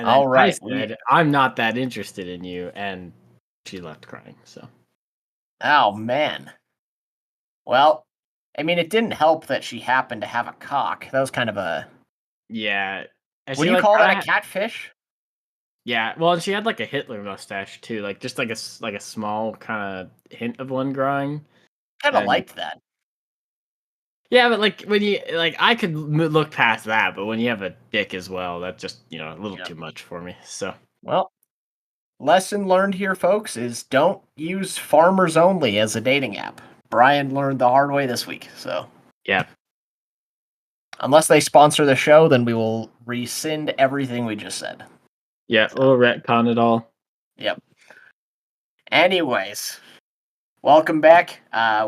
And then All I right. said, I'm not that interested in you. And she left crying. So, Oh, man. Well, I mean, it didn't help that she happened to have a cock. That was kind of a... yeah. And Would she, you like, call that a kinda catfish? yeah. Well, and she had, like, a Hitler mustache, too. Like, just like a small kind of hint of one growing. Kind of And liked that. yeah, but, like, when you, like, I could look past that. But when you have a dick as well, that's just, a little Yep. too much for me. So, Well, lesson learned here, folks, is don't use Farmers Only as a dating app. Brian learned the hard way this week, so... yeah. Unless they sponsor the show, then we will rescind everything we just said. Yeah, we'll retcon it all. Yep. Anyways, welcome back.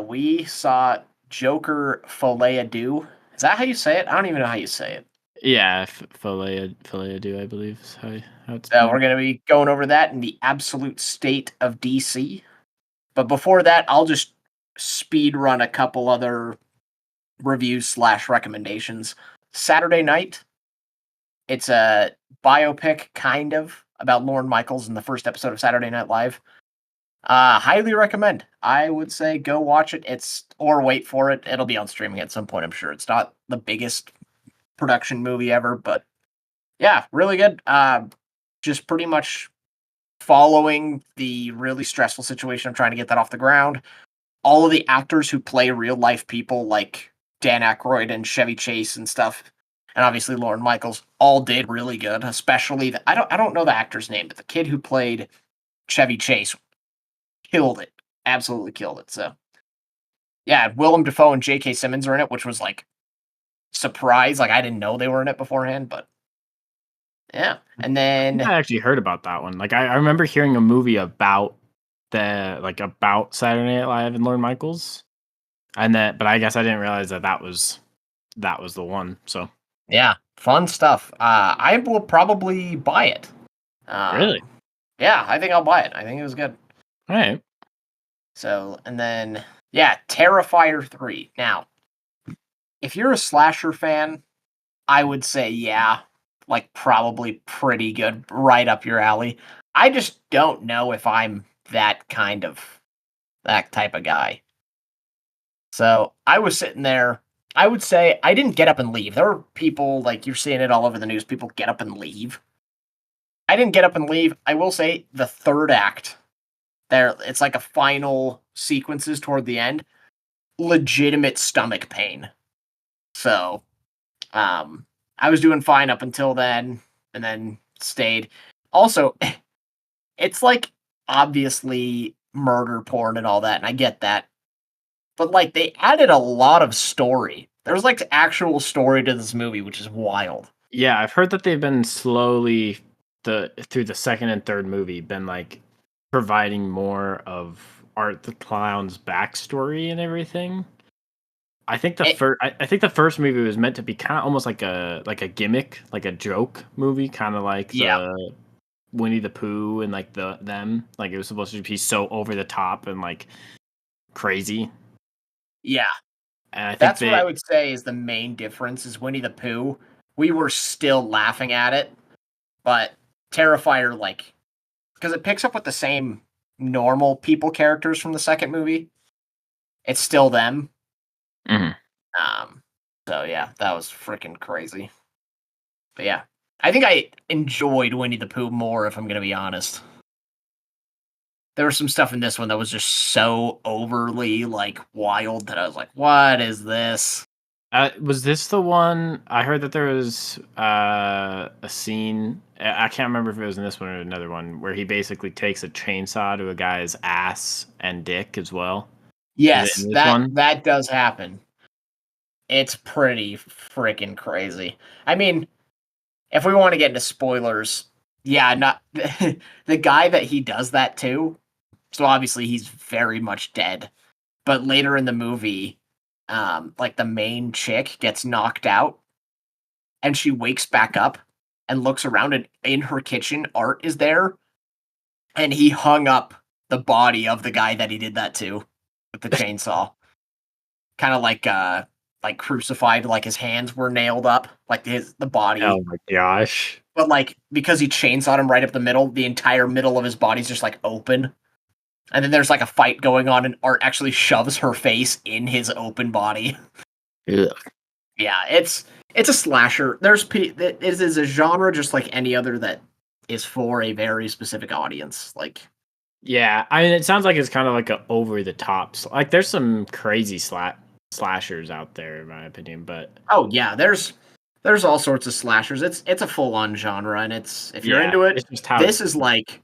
We saw Joker Folie Deux. Is that how you say it? I don't even know how you say it. Yeah, Folie do, I believe, is how it's So we're pronounced. going to be going over that in the absolute state of DC. But before that, I'll just speed run a couple other reviews / recommendations. Saturday Night. It's a biopic, kind of, about Lorne Michaels in the first episode of Saturday Night Live. Highly recommend. I would say go watch it. Or wait for it. It'll be on streaming at some point, I'm sure. It's not the biggest production movie ever, but yeah, really good. Just pretty much following the really stressful situation of trying to get that off the ground. All of the actors who play real life people, like Dan Aykroyd and Chevy Chase and stuff, and obviously Lorne Michaels, all did really good. Especially I don't know the actor's name, but the kid who played Chevy Chase killed it. Absolutely killed it. So yeah, Willem Dafoe and J.K. Simmons are in it, which was like surprise. Like I didn't know they were in it beforehand, but yeah. And I think then I actually heard about that one. Like, I remember hearing a movie about about Saturday Night Live and Lorne Michaels, but I guess I didn't realize that was the one. So yeah, fun stuff. I will probably buy it. really, Yeah, I think I'll buy it. I think it was good. all right. So, and then, yeah, Terrifier 3. Now, if you're a slasher fan, I would say, yeah, like probably pretty good, right up your alley. I just don't know if I'm that type of guy. So I was sitting there. I would say I didn't get up and leave. There were people, like you're seeing it all over the news, people get up and leave. I didn't get up and leave. I will say the third act, it's like a final sequences toward the end, legitimate stomach pain. So, I was doing fine up until then, and then stayed. Also, it's like obviously murder porn and all that, and I get that. But like they added a lot of story. There's like actual story to this movie, which is wild. Yeah, I've heard that they've been slowly through the second and third movie been like providing more of Art the Clown's backstory and everything. I think I think the first movie was meant to be kind of almost like a gimmick, like a joke movie, kind of like Yeah, the Winnie the Pooh and like them. Like it was supposed to be so over the top and like crazy. yeah. And I think That's what I would say is the main difference is Winnie the Pooh. We were still laughing at it, but Terrifier, like, because it picks up with the same normal people characters from the second movie. It's still them. Mhm. So yeah, that was freaking crazy. But yeah, I think I enjoyed Winnie the Pooh more, if I'm gonna be honest. There was some stuff in this one that was just so overly like wild that I was like, "What is this?" Was this the one? I heard that there was a scene. I can't remember if it was in this one or another one where he basically takes a chainsaw to a guy's ass and dick as well. Is it Yes, in this that one? that does happen. It's pretty freaking crazy. I mean, if we want to get into spoilers, yeah, not the guy that he does that to. So obviously he's very much dead. But later in the movie, like the main chick gets knocked out and she wakes back up and looks around, and in her kitchen, Art is there, and he hung up the body of the guy that he did that to with the chainsaw. Kind of like like crucified, like his hands were nailed up, like the Oh body. my gosh. But like because he chainsawed him right up the middle, the entire middle of his body's just like open. And then there's like a fight going on, and Art actually shoves her face in his open body. Ugh. Yeah, it's a slasher. It is a genre just like any other that is for a very specific audience. Like, Yeah, I mean, it sounds like it's kind of like a over the top. Like, there's some crazy slashers out there, in my opinion. But oh yeah, there's all sorts of slashers. It's a full on genre, and it's if you're yeah, into it, it's just how this it's. is like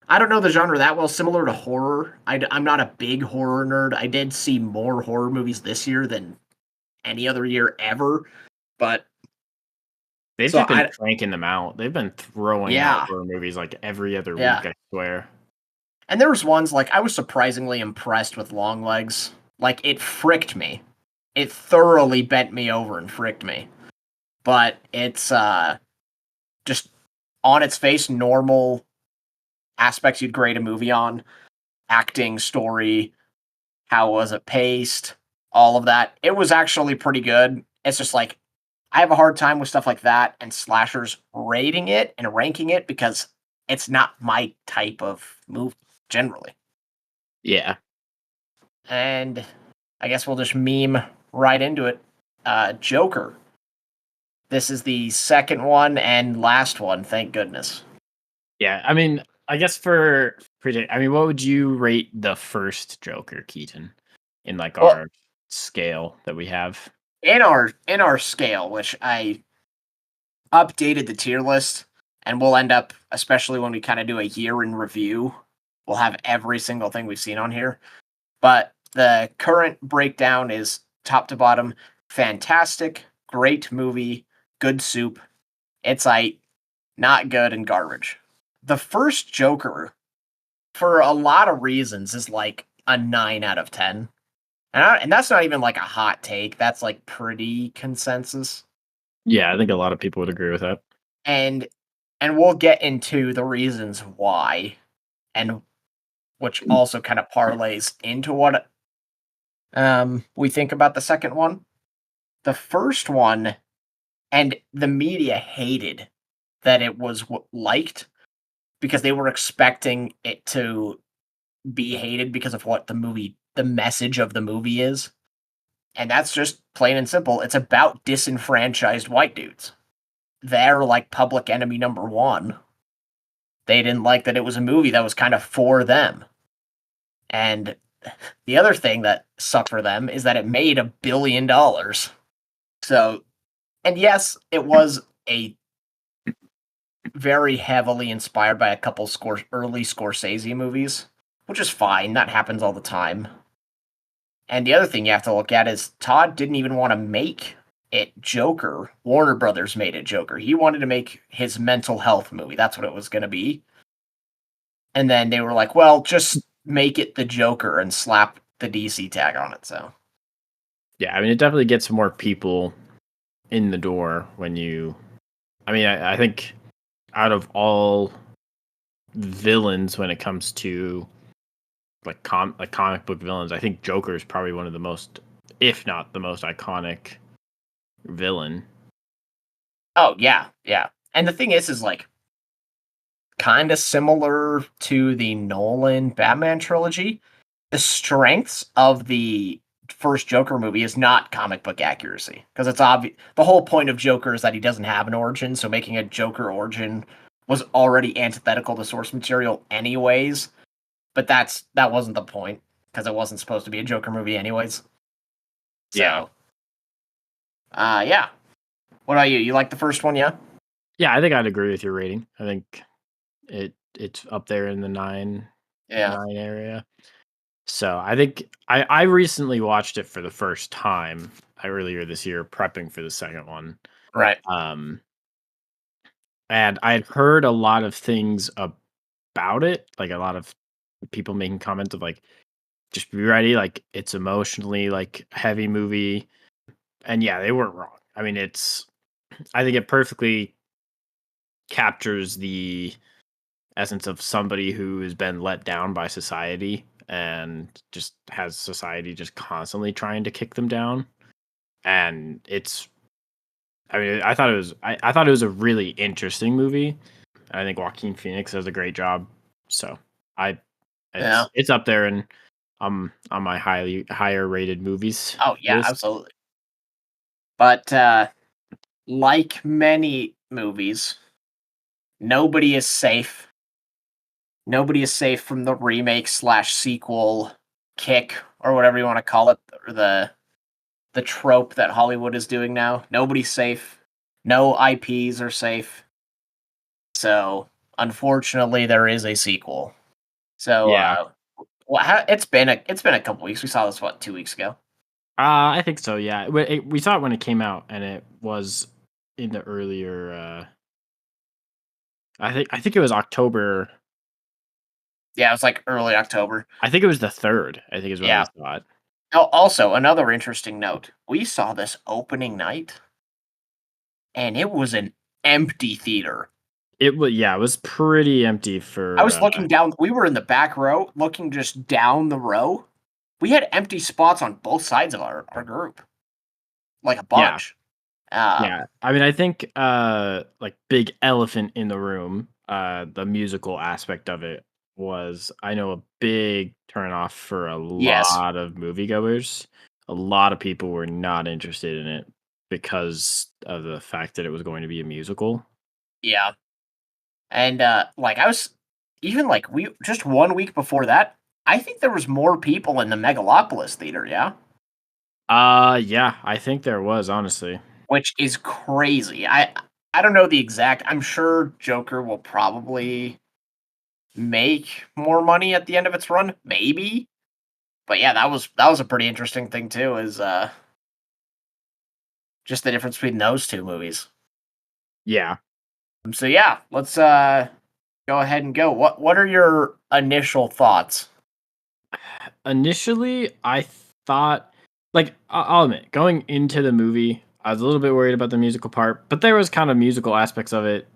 I don't know the genre that well. Similar to horror, I'm not a big horror nerd. I did see more horror movies this year than any other year ever, but They've so just been I cranking them out. They've been throwing out yeah horror movies like every other yeah. week, I swear. And there was ones like I was surprisingly impressed with Longlegs. Like it fricked me. It thoroughly bent me over and fricked me. But it's just on its face normal aspects you'd grade a movie on. Acting, story, how was it paced, all of that. It was actually pretty good. It's just like I have a hard time with stuff like that and slashers rating it and ranking it because it's not my type of movie generally. Yeah. And I guess we'll just meme right into it. Joker. This is the second one and last one, thank goodness. Yeah. I mean, I guess I mean, what would you rate the first Joker, Keaton, in like Well, our scale that we have? in our scale, which I updated the tier list, and we'll end up, especially when we kind of do a year in review, we'll have every single thing we've seen on here. But the current breakdown is top to bottom, fantastic, great movie, good soup. It's like not good and garbage. The first Joker, for a lot of reasons, is like a 9 out of 10. And that's not even like a hot take. That's like pretty consensus. Yeah, I think a lot of people would agree with that. And and we'll get into the reasons why, and which also kind of parlays into what we think about the second one. The first one, and the media hated that it was liked because they were expecting it to be hated because of what the message of the movie is. And that's just plain and simple. It's about disenfranchised white dudes. They're like public enemy number one. They didn't like that it was a movie that was kind of for them. And the other thing that sucked for them is that it made $1 billion. So, and yes, it was a very heavily inspired by a couple early Scorsese movies, which is fine. That happens all the time. And the other thing you have to look at is Todd didn't even want to make it Joker. Warner Brothers made it Joker. He wanted to make his mental health movie. That's what it was going to be. And then they were like, well, just make it the Joker and slap the DC tag on it. So, Yeah, I mean, it definitely gets more people in the door when you. I mean, I think out of all villains when it comes to like comic book villains, I think Joker is probably one of the most, if not the most iconic villain. oh, yeah, yeah. And the thing is like kind of similar to the Nolan Batman trilogy. The strengths of the first Joker movie is not comic book accuracy because it's obvious. The whole point of Joker is that he doesn't have an origin, so making a Joker origin was already antithetical to source material, anyways. But that wasn't the point because it wasn't supposed to be a Joker movie, anyways. Yeah. So, yeah. What about you? You like the first one, yeah? Yeah, I think I'd agree with your rating. I think it's up there in the Yeah. 9 area. So I think I recently watched it for the first time earlier this year, prepping for the second one. Right. And I had heard a lot of things about it, like a lot of people making comments of like, just be ready, like it's emotionally like heavy movie. And yeah, they weren't wrong. I mean, I think it perfectly captures the essence of somebody who has been let down by society and just has society just constantly trying to kick them down. and it's. I mean, I thought it was. I thought it was a really interesting movie. I think Joaquin Phoenix does a great job. So I, Yeah. it's up there, and on my higher rated movies Oh yeah, list. absolutely. But like many movies, nobody is safe. Nobody is safe from the remake slash sequel kick or whatever you want to call it, or the trope that Hollywood is doing now. Nobody's safe. No IPs are safe. So unfortunately, there is a sequel. So Yeah, it's been a couple weeks. We saw this 2 weeks ago. I think so. Yeah, we saw it when it came out, and it was in the earlier. I think it was October. Yeah, it was like early October. I think it was the third. I think is when we Yeah. saw it. Oh, also, another interesting note. We saw this opening night, and it was an empty theater. It was it was pretty empty I for. was looking down. We were in the back row, looking just down the row. We had empty spots on both sides of our group, like a Yeah, bunch. Um, yeah. I mean, I think like big elephant in the room. The musical aspect of it was, I know, a big turnoff for a yes, lot of moviegoers. A lot of people were not interested in it because of the fact that it was going to be a musical. yeah, and like I was, even like we just 1 week before that. I think there was more people in the Megalopolis theater. Yeah, Yeah, I think there was, honestly. which is crazy. I don't know the exact. I'm sure Joker will probably make more money at the end of its run, maybe. But yeah, that was a pretty interesting thing too. Is just the difference between those two movies. Yeah. So yeah, let's go ahead and go. What are your initial thoughts? Initially, I thought, like, I'll admit, going into the movie, I was a little bit worried about the musical part, but there was kind of musical aspects of it.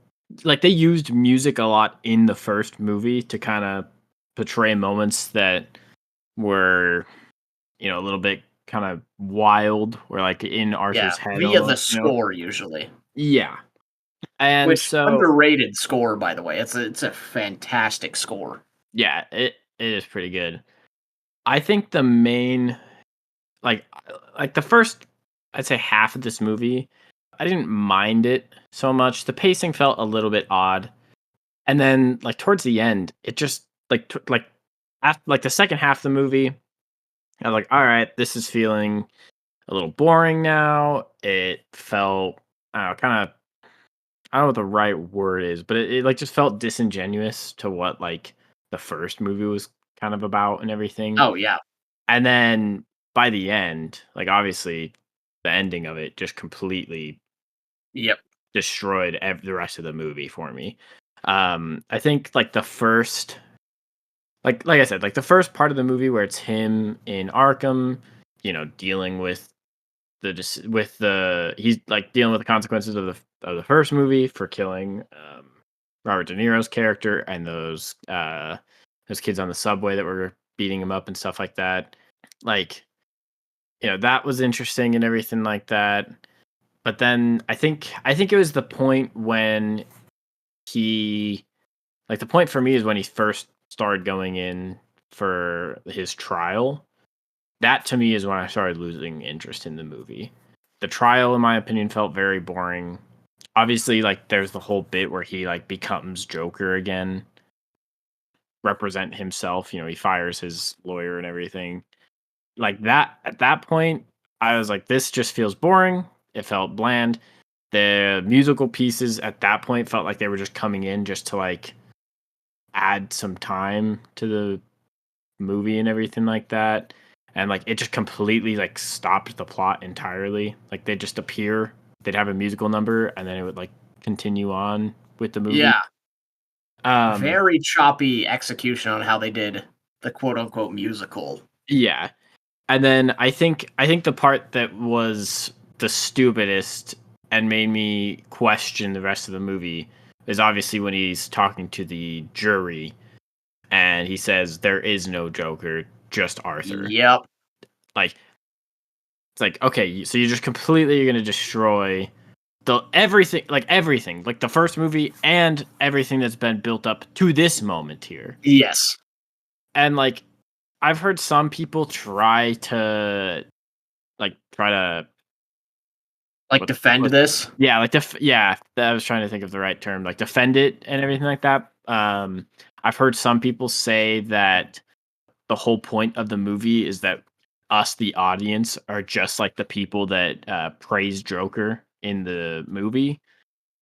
Like, they used music a lot in the first movie to kind of portray moments that were, a little bit kind of wild, or like in Yeah, Arthur's head via the almost. score usually, Yeah. And which so, underrated score by the way. It's a fantastic score. yeah, it is pretty good. I think the main like the first, I'd say, half of this movie, I didn't mind it so much. The pacing felt a little bit odd, and then like towards the end, it just like after like the second half of the movie, I was like, all right, this is feeling a little boring now. It felt, kind of, I don't know what the right word is, but it like just felt disingenuous to what like the first movie was kind of about and everything. Oh yeah, And then by the end, like, obviously, the ending of it just completely yep, destroyed the rest of the movie for me. I think, like, the first, like I said, like, the first part of the movie where it's him in Arkham, dealing with he's, like, dealing with the consequences of the first movie for killing, Robert De Niro's character and those kids on the subway that were beating him up and stuff like that. Like, that was interesting and everything like that. But then I think it was the point when he like the point for me is when he first started going in for his trial. That to me is when I started losing interest in the movie. The trial, in my opinion, felt very boring. Obviously, like, there's the whole bit where he like becomes Joker again, represent himself. He fires his lawyer and everything. Like that, at that point, I was like, this just feels boring. It felt bland. The musical pieces at that point felt like they were just coming in just to like add some time to the movie and everything like that. And like it just completely like stopped the plot entirely. Like they'd just appear, they'd have a musical number, and then it would like continue on with the movie. yeah. Um, Very choppy execution on how they did the quote unquote musical. yeah. And then I think the part that was the stupidest and made me question the rest of the movie is obviously when he's talking to the jury and he says there is no Joker, just Arthur. Yep. Like It's like, okay, so you're just completely going to destroy everything, like the first movie and everything that's been built up to this moment here. Yes. And like, I've heard some people try to Like defend this. yeah, I was trying to think of the right term, like defend it and everything like that. I've heard some people say that the whole point of the movie is that us, the audience, are just like the people that praise Joker in the movie.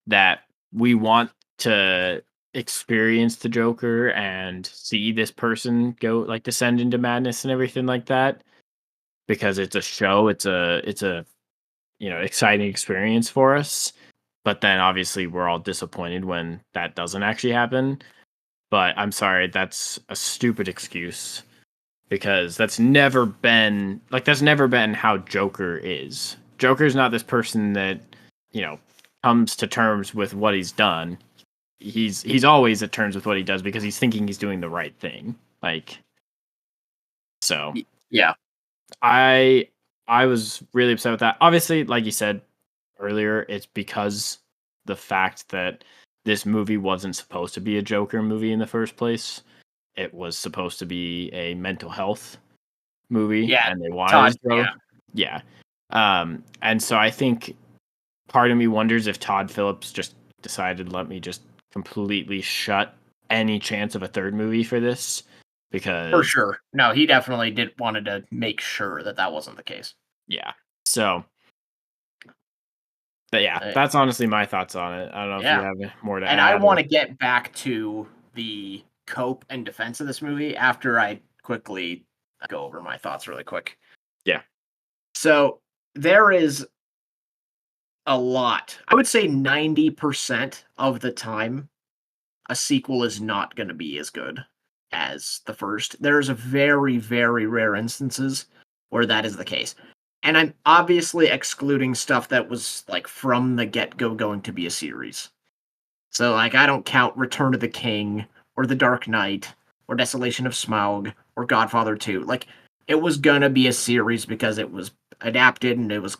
That we want to experience the Joker and see this person go like descend into madness and everything like that because it's a show. It's a exciting experience for us. But then obviously we're all disappointed when that doesn't actually happen. But I'm sorry, that's a stupid excuse because that's never been how Joker is. Joker's not this person that, you know, comes to terms with what he's done. He's always at terms with what he does because he's thinking he's doing the right thing. Like so Yeah. I was really upset with that. Obviously, like you said earlier, it's because the fact that this movie wasn't supposed to be a Joker movie in the first place. It was supposed to be a mental health movie, Yeah. and they wanted Todd. to throw, Yeah. yeah. And so I think part of me wonders if Todd Phillips just decided let me just completely shut any chance of a third movie for this For because sure. No, he definitely did wanted to make sure that that wasn't the case. yeah. So, but yeah, Uh, that's honestly my thoughts on it. I don't know if you yeah. have more to And I add want or to get back to the cope and defense of this movie after I quickly go over my thoughts really quick. yeah. So there is a lot. I would say 90% of the time, a sequel is not going to be as good as the first. There's a very, very rare instances where that is the case. And I'm obviously excluding stuff that was like from the get-go going to be a series. So like I don't count Return of the King or The Dark Knight or Desolation of Smaug or Godfather 2. Like it was gonna be a series because it was adapted and it was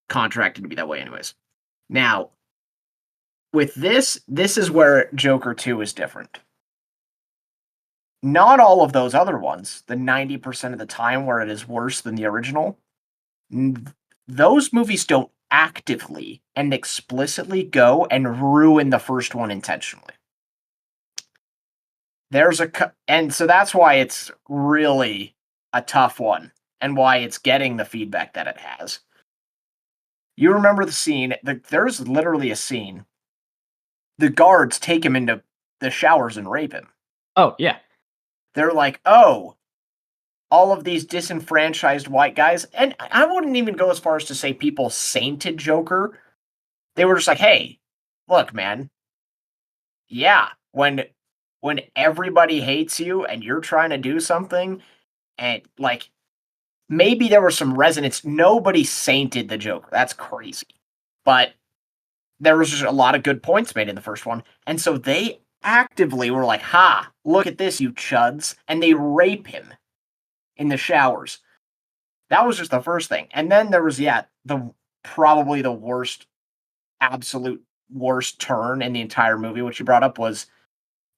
contracted to be that way anyways. Now, with this is where Joker 2 is different. Not all of those other ones, the 90% of the time where it is worse than the original, those movies don't actively and explicitly go and ruin the first one intentionally. And so that's why it's really a tough one and why it's getting the feedback that it has. You remember the scene, there's literally a scene. The guards take him into the showers and rape him. Oh yeah. They're like, "Oh, all of these disenfranchised white guys," and I wouldn't even go as far as to say people sainted Joker. They were just like, "Hey, look, man. Yeah, when everybody hates you and you're trying to do something and like maybe there was some resonance. Nobody sainted the Joker. That's crazy. But there was just a lot of good points made in the first one. And so they actively were like, ha, look at this, you chuds. And they rape him in the showers. That was just the first thing. And then there was, yeah, probably the worst, absolute worst turn in the entire movie, which you brought up was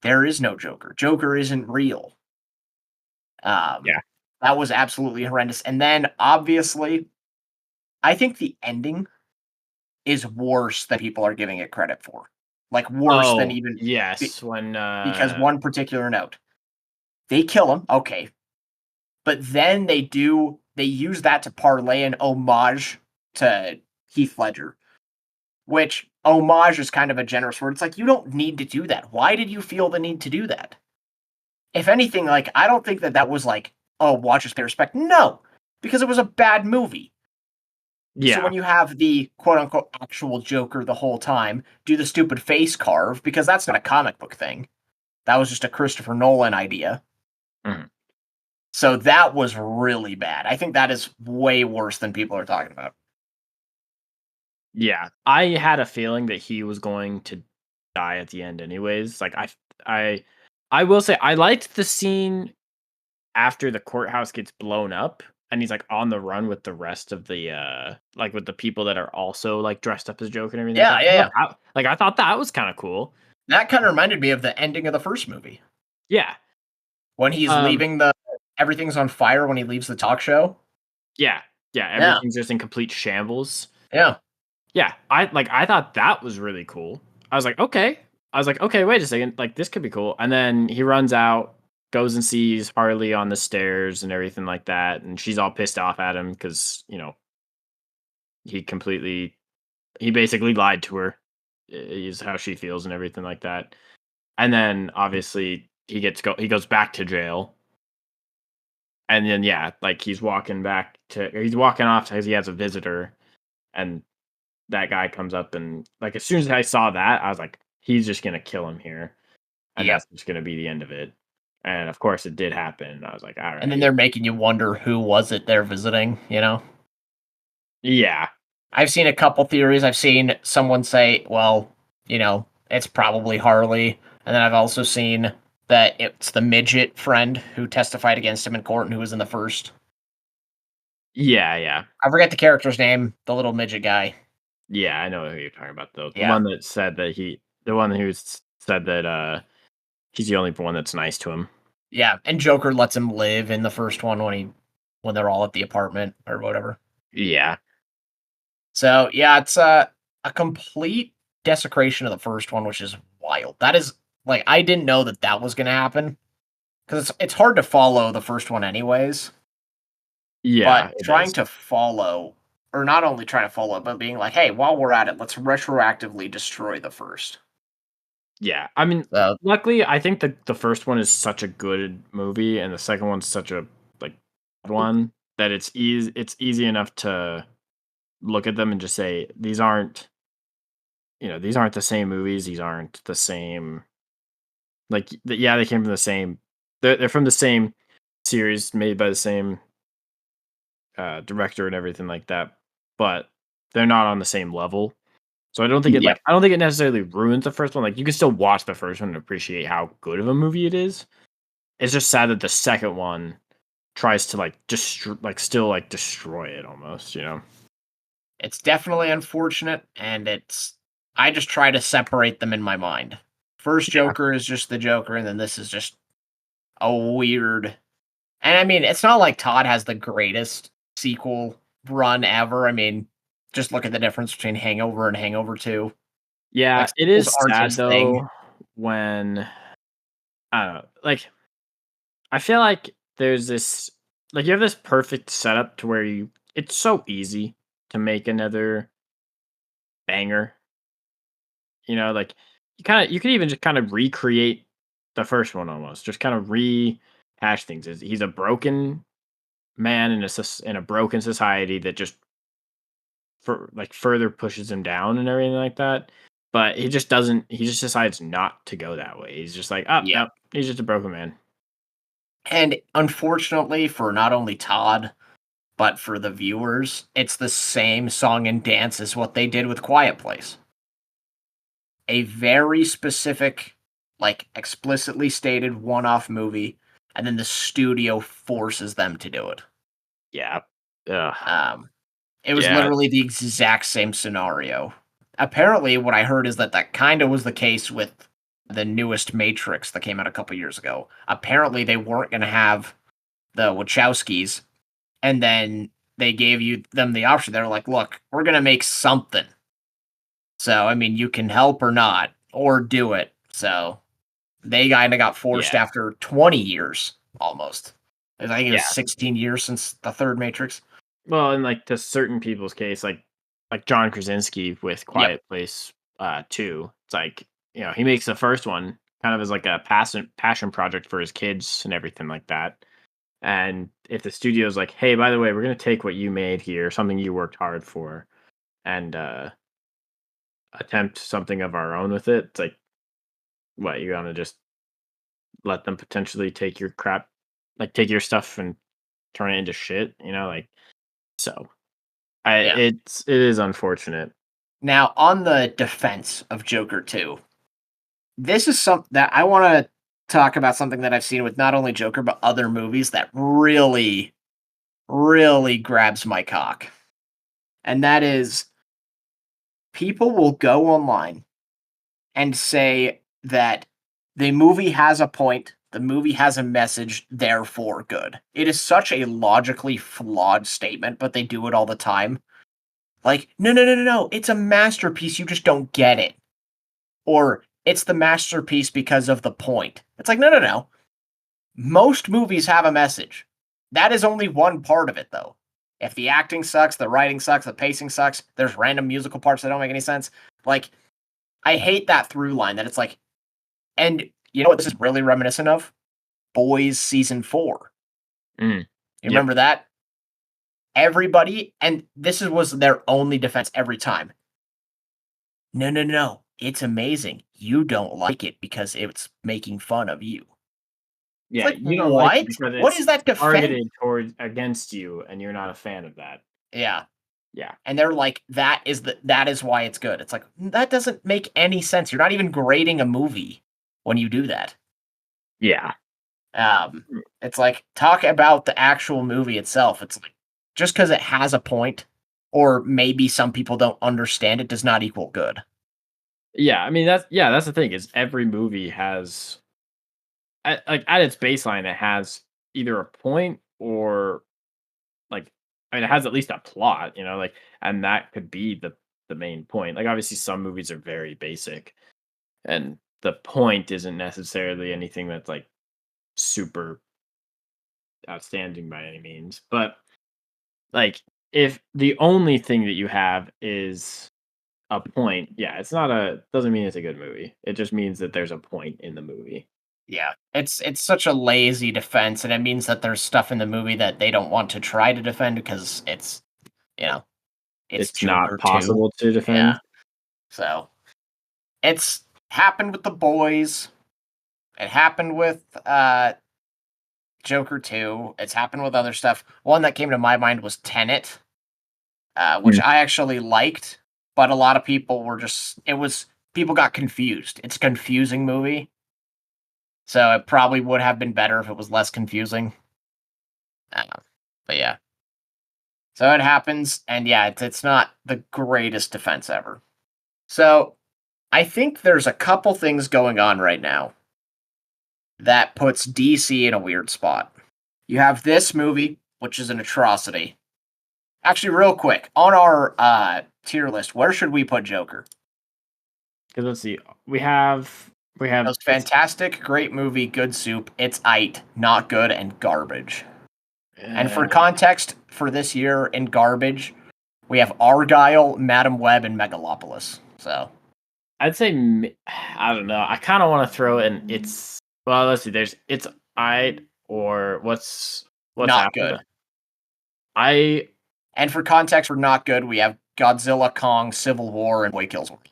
there is no Joker. Joker isn't real. Yeah. That was absolutely horrendous. And then obviously, I think the ending is worse than people are giving it credit for. Like worse than Oh even yes, when because one particular note. They kill him, okay. But then they use that to parlay an homage to Heath Ledger, which homage is kind of a generous word. It's like you don't need to do that. Why did you feel the need to do that? If anything, like I don't think that that was like, oh, watch us pay respect. No, because it was a bad movie. So yeah. when you have the quote unquote actual Joker the whole time do the stupid face carve, because that's not a comic book thing. That was just a Christopher Nolan idea. Mhm. So that was really bad. I think that is way worse than people are talking about. Yeah, I had a feeling that he was going to die at the end anyways. Like I I will say I liked the scene after the courthouse gets blown up and he's like on the run with the rest of the like with the people that are also like dressed up as Joker and everything like Yeah, that. yeah, yeah. Like I thought that was kind of cool. That kind of reminded me of the ending of the first movie Yeah. when he's Um leaving the everything's on fire when he leaves the talk show. yeah. Yeah, Yeah, everything's just in complete shambles. yeah, Yeah, I thought that was really cool. I was like, "Okay." I was like, "Okay, wait a second, like, this could be cool." And then he runs out, goes and sees Harley on the stairs and everything like that, and she's all pissed off at him because he completely he basically lied to her, is how she feels and everything like that. And then, obviously, he goes back to jail, and then, yeah, like, he's walking off because he has a visitor, and that guy comes up and like as soon as I saw that, I was like, he's just gonna kill him here, and yep. that's just gonna be the end of it. And of course, it did happen. I was like, all And then right, they're making you wonder who was it they're visiting, you know? yeah, I've seen a couple theories. I've seen someone say, well, it's probably Harley. And then I've also seen that it's the midget friend who testified against him in court and who was in the first. yeah, yeah, I forget the character's name, the little midget guy. yeah. I know who you're talking about though. Yeah. The one who said that he's the only one that's nice to him. Yeah. And Joker lets him live in the first one when they're all at the apartment or whatever. Yeah, So yeah, it's a complete desecration of the first one, which is wild. That is like I didn't know that was gonna happen. Because it's hard to follow the first one anyways, but yeah, it trying is. to follow or not only trying to follow, but being like, "Hey, while we're at it, let's retroactively destroy the first." Yeah, I mean, So, luckily, I think the first one is such a good movie, and the second one's such a like one that it's easy enough to look at them and just say these aren't the same movies. These aren't the same. Yeah, they came from the same. They're from the same series made by the same director and everything like that, but they're not on the same level. So yep. I don't think it necessarily ruins the first one. Like you can still watch the first one and appreciate how good of a movie it is. It's just sad that the second one tries to like still like destroy it almost. It's definitely unfortunate, and I just try to separate them in my mind. First Yeah. Joker is just the Joker, and then this is just a weird. And I mean, it's not like Todd has the greatest sequel run ever. I mean, just look at the difference between Hangover and Hangover 2. Yeah, Like, it sequels is aren't sad his thing. though when I don't know. Like I feel like there's this you have this perfect setup to where it's so easy to make another banger. Like you could even just kind of recreate the first one almost. Just kind of rehash things. He's a broken man in in a broken society that just further pushes him down and everything like that. But he just doesn't. He just decides not to go that way. He's just like, oh Yeah. no, he's just a broken man. And unfortunately for not only Todd, but for the viewers, it's the same song and dance as what they did with Quiet Place. A very specific, like explicitly stated one off movie, and then the studio forces them to do it. Yeah. Ugh. Um, it was Yeah. literally the exact same scenario. Apparently, what I heard is that kind of was the case with the newest Matrix that came out a couple years ago. Apparently, they weren't going to have the Wachowskis, and then they gave them the option. They're like, "Look, we're going to make something. So, I mean, you can help or not, or do it." So they kind of got forced Yeah. after 20 years almost. I think it was Yeah. 16 years since the third Matrix. Well, in to certain people's case, like John Krasinski with Yep. Quiet Place 2, it's like, he makes the first one kind of as like a passion project for his kids and everything like that. And if the studio's like, "Hey, by the way, we're gonna take what you made here, something you worked hard for, and attempt something of our own with it," it's like, what, you're gonna just let them potentially take your crap, take your stuff and turn it into shit, so Yeah. it is unfortunate. Now, on the defense of Joker 2, this is something that I want to talk about something that I've seen with not only Joker, but other movies that really really grabs my cock. And that is people will go online and say that the movie has a point, the movie has a message, therefore good. It is such a logically flawed statement, but they do it all the time. Like, no, no, no, no, no. It's a masterpiece. You just don't get it. Or it's the masterpiece because of the point. It's like, no, no, no. Most movies have a message. That is only one part of it, though. If the acting sucks, the writing sucks, the pacing sucks, there's random musical parts that don't make any sense. Like, I hate that through line that it's like, and you know what this is really reminiscent of? Boys season 4. Mm. You Yep. remember that? Everybody, and was their only defense every time. No, no, no. It's amazing. You don't like it because it's making fun of you. It's Yeah, like, you don't like it what? because What it's is that defense? targeted towards against you, and you're not a fan of that. Yeah. Yeah. And they're like, that is why it's good. It's like, that doesn't make any sense. You're not even grading a movie when you do that. Yeah. It's like, talk about the actual movie itself. It's like, just because it has a point, or maybe some people don't understand it, does not equal good. Yeah, I mean, that's the thing is every movie has at its baseline, it has either a point or, like, I mean, it has at least a plot, like, and that could be the main point. Like, obviously, some movies are very basic, and the point isn't necessarily anything that's, like, super outstanding by any means. But, like, if the only thing that you have is a point, yeah, it's not a doesn't mean it's a good movie. It just means that there's a point in the movie. Yeah, it's such a lazy defense, and it means that there's stuff in the movie that they don't want to try to defend because you know, it's It's not Joker 2. possible to Yeah. defend. So, it's happened with The Boys. It happened with Joker 2. It's happened with other stuff. One that came to my mind was Tenet, which Mm. I actually liked, but a lot of people were people got confused. It's a confusing movie. So it probably would have been better if it was less confusing. Uh, but yeah. So it happens, and yeah, it's not the greatest defense ever. So I think there's a couple things going on right now that puts DC in a weird spot. You have this movie, which is an atrocity. Actually, real quick, on our tier list, where should we put Joker? Because let's see, we have Those fantastic, great movie, good soup. It's ite, not good, and garbage. And for uh, context, for this year in garbage, we have Argyle, Madam Web, and Megalopolis. So I'd say I don't know. I kind of want to throw in it's well. Let's see. There's it's I or what's not after good. that. I And for context, for not good, we have Godzilla, Kong, Civil War, and Boy Kills World.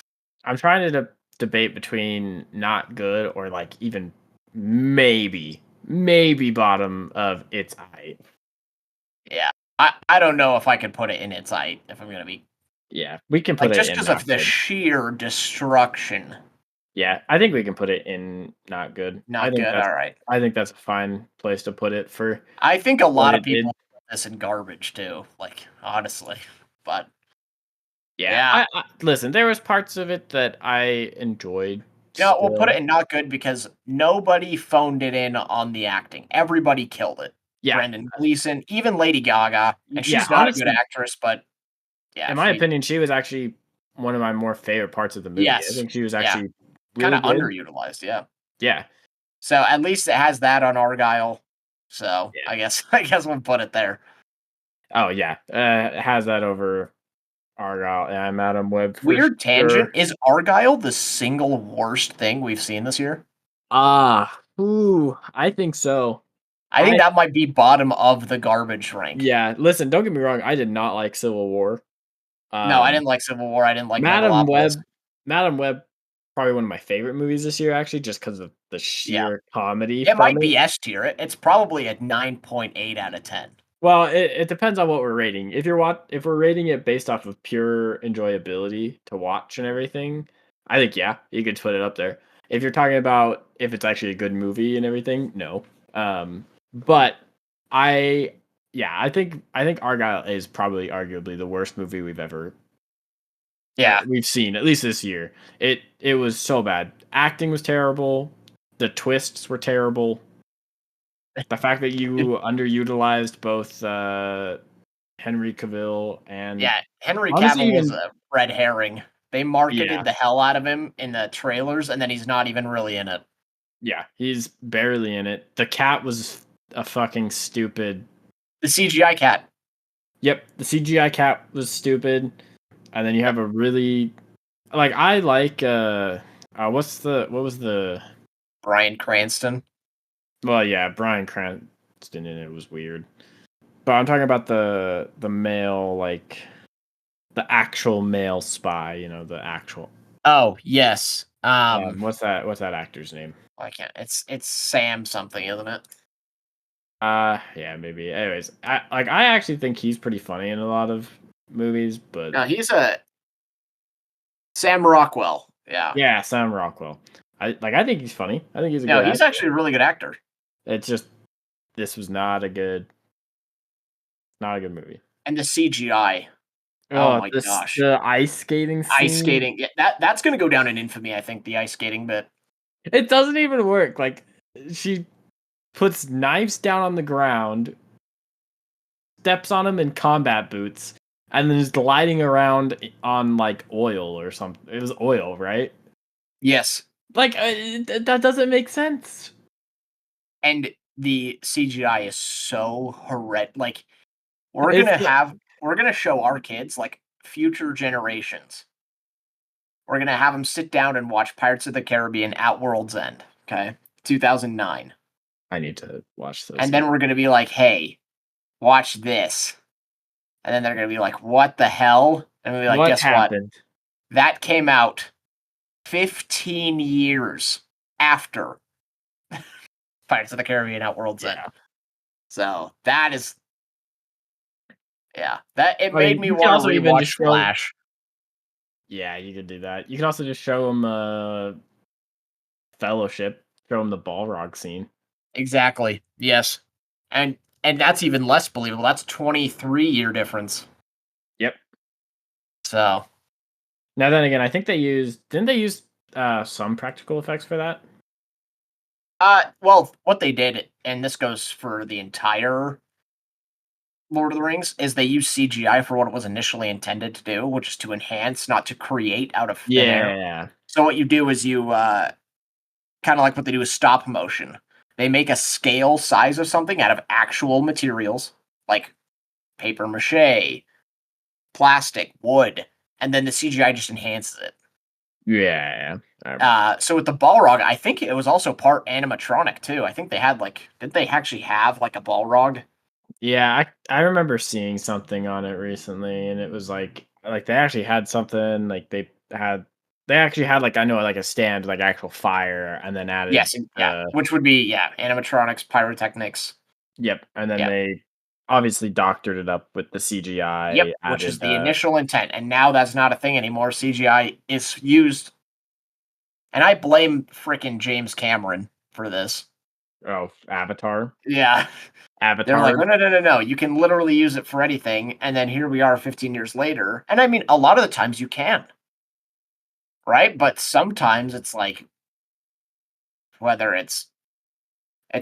I'm trying to debate between not good or like even maybe bottom of it's I. Yeah. I don't know if I could put it in its ite, if I'm gonna be Yeah, we can put like, it just in because not of the good. sheer destruction. Yeah, I think we can put it in not good. Not good. All right. I think that's a fine place to put it for I think a what lot of it did. people put this in garbage too, like, honestly. But Yeah, yeah. I listen, there was parts of it that I enjoyed We'll put still. it in not good because nobody phoned it in on the acting. Everybody killed it. Yeah, Brendan Gleeson, even Lady Gaga, and yeah, she's not a good honestly, actress, but yeah, in my opinion, she was actually one of my more favorite parts of the movie. I yes, think she was yeah, actually kind really of good. underutilized, yeah. Yeah, So at least it has that on Argyle. So yeah. I guess I guess we'll put it there. Oh, yeah, it has that over Argyle and Madam Web for Weird tangent. sure. Is Argyle the single worst thing we've seen this year? Ooh, I think so. I think I that might be bottom of the garbage rank. Yeah, listen, don't get me wrong, I did not like Civil War. No, I Um, didn't like Civil War. I didn't like Madam Megalopolis. Web Madam Web, probably one of my favorite movies this year actually, just because of the Yeah. sheer comedy It from might it. be S tier. It's probably a 9.8 out of 10. Well, it depends on what we're rating. If we're rating it based off of pure enjoyability to watch and everything, I think, yeah, you could put it up there. If you're talking about if it's actually a good movie and everything, no. But I yeah, I think Argyle is probably arguably the worst movie Yeah. we've seen, at least this year. It was so bad. Acting was terrible. The twists were terrible. The fact that you underutilized both Henry Cavill and Yeah, Henry honestly Cavill was even a red herring. They marketed yeah, the hell out of him in the trailers, and then he's not even really in it. yeah, he's barely in it. The cat was a fucking stupid. The CGI cat. Yep, the CGI cat was stupid. And then you have a really I like what was the Bryan Cranston. well yeah, Bryan Cranston in it was weird. But I'm talking about the male the actual male spy, the actual Oh yes. what's that actor's name? I can't. It's Sam something, isn't it? Yeah, maybe. Anyways, I actually think he's pretty funny in a lot of movies, but No, he's a Sam Rockwell. Yeah. yeah, Sam Rockwell. I think he's funny. I think he's a No, good he's actor. actually a really good actor. It's just this was not a good movie. And the CGI. Oh Oh, my this gosh. the ice skating Ice scene. skating. Yeah, that's gonna go down in infamy, I think, the ice skating bit. It doesn't even work. Like she puts knives down on the ground, steps on them in combat boots, and then is gliding around on oil or something. It was oil, right? Yes. That doesn't make sense. And the CGI is so horrendous. Like, It's we're gonna show our kids, like, future generations. We're gonna have them sit down and watch Pirates of the Caribbean at World's End, okay? 2009. I need to watch those And again. then we're gonna be like, "Hey, watch this." And then they're gonna be like, "What the hell?" And we'll be like, What "Guess what? happened? That came out 15 years after Pirates of the Caribbean at World's End." Yeah. So, that is yeah, that it I made mean, me you can wanna also even just rewatch show. Flash. Yeah, you could do that. You can also just show them Fellowship. Show them the Balrog scene. Exactly. Yes. And that's even less believable. That's 23-year difference. Yep. So, Now then again, I think didn't they use some practical effects for that? well, what they did, and this goes for the entire Lord of the Rings, is they use CGI for what it was initially intended to do, which is to enhance, not to create out of thin air. Yeah. So what you do is you kind of like what they do with stop motion. They make a scale size of something out of actual materials, like paper mache, plastic, wood, and then the CGI just enhances it. Yeah. So with the Balrog, I think it was also part animatronic too. I think they had did they actually have like a Balrog? Yeah, I remember seeing something on it recently, and it was like they actually had something they actually had I know a stand actual fire, and then added Yes, yeah, which would be animatronics, pyrotechnics. yep, and then Yep, they obviously doctored it up with the CGI, yep, which is added the initial intent, and now that's not a thing anymore. CGI is used, and I blame frickin' James Cameron for this. Avatar. Yeah, they're like, Avatar. no, no, no, no, no. You can literally use it for anything, and then here we are, 15 years later. And I mean, a lot of the times you can, right? But sometimes it's like whether it's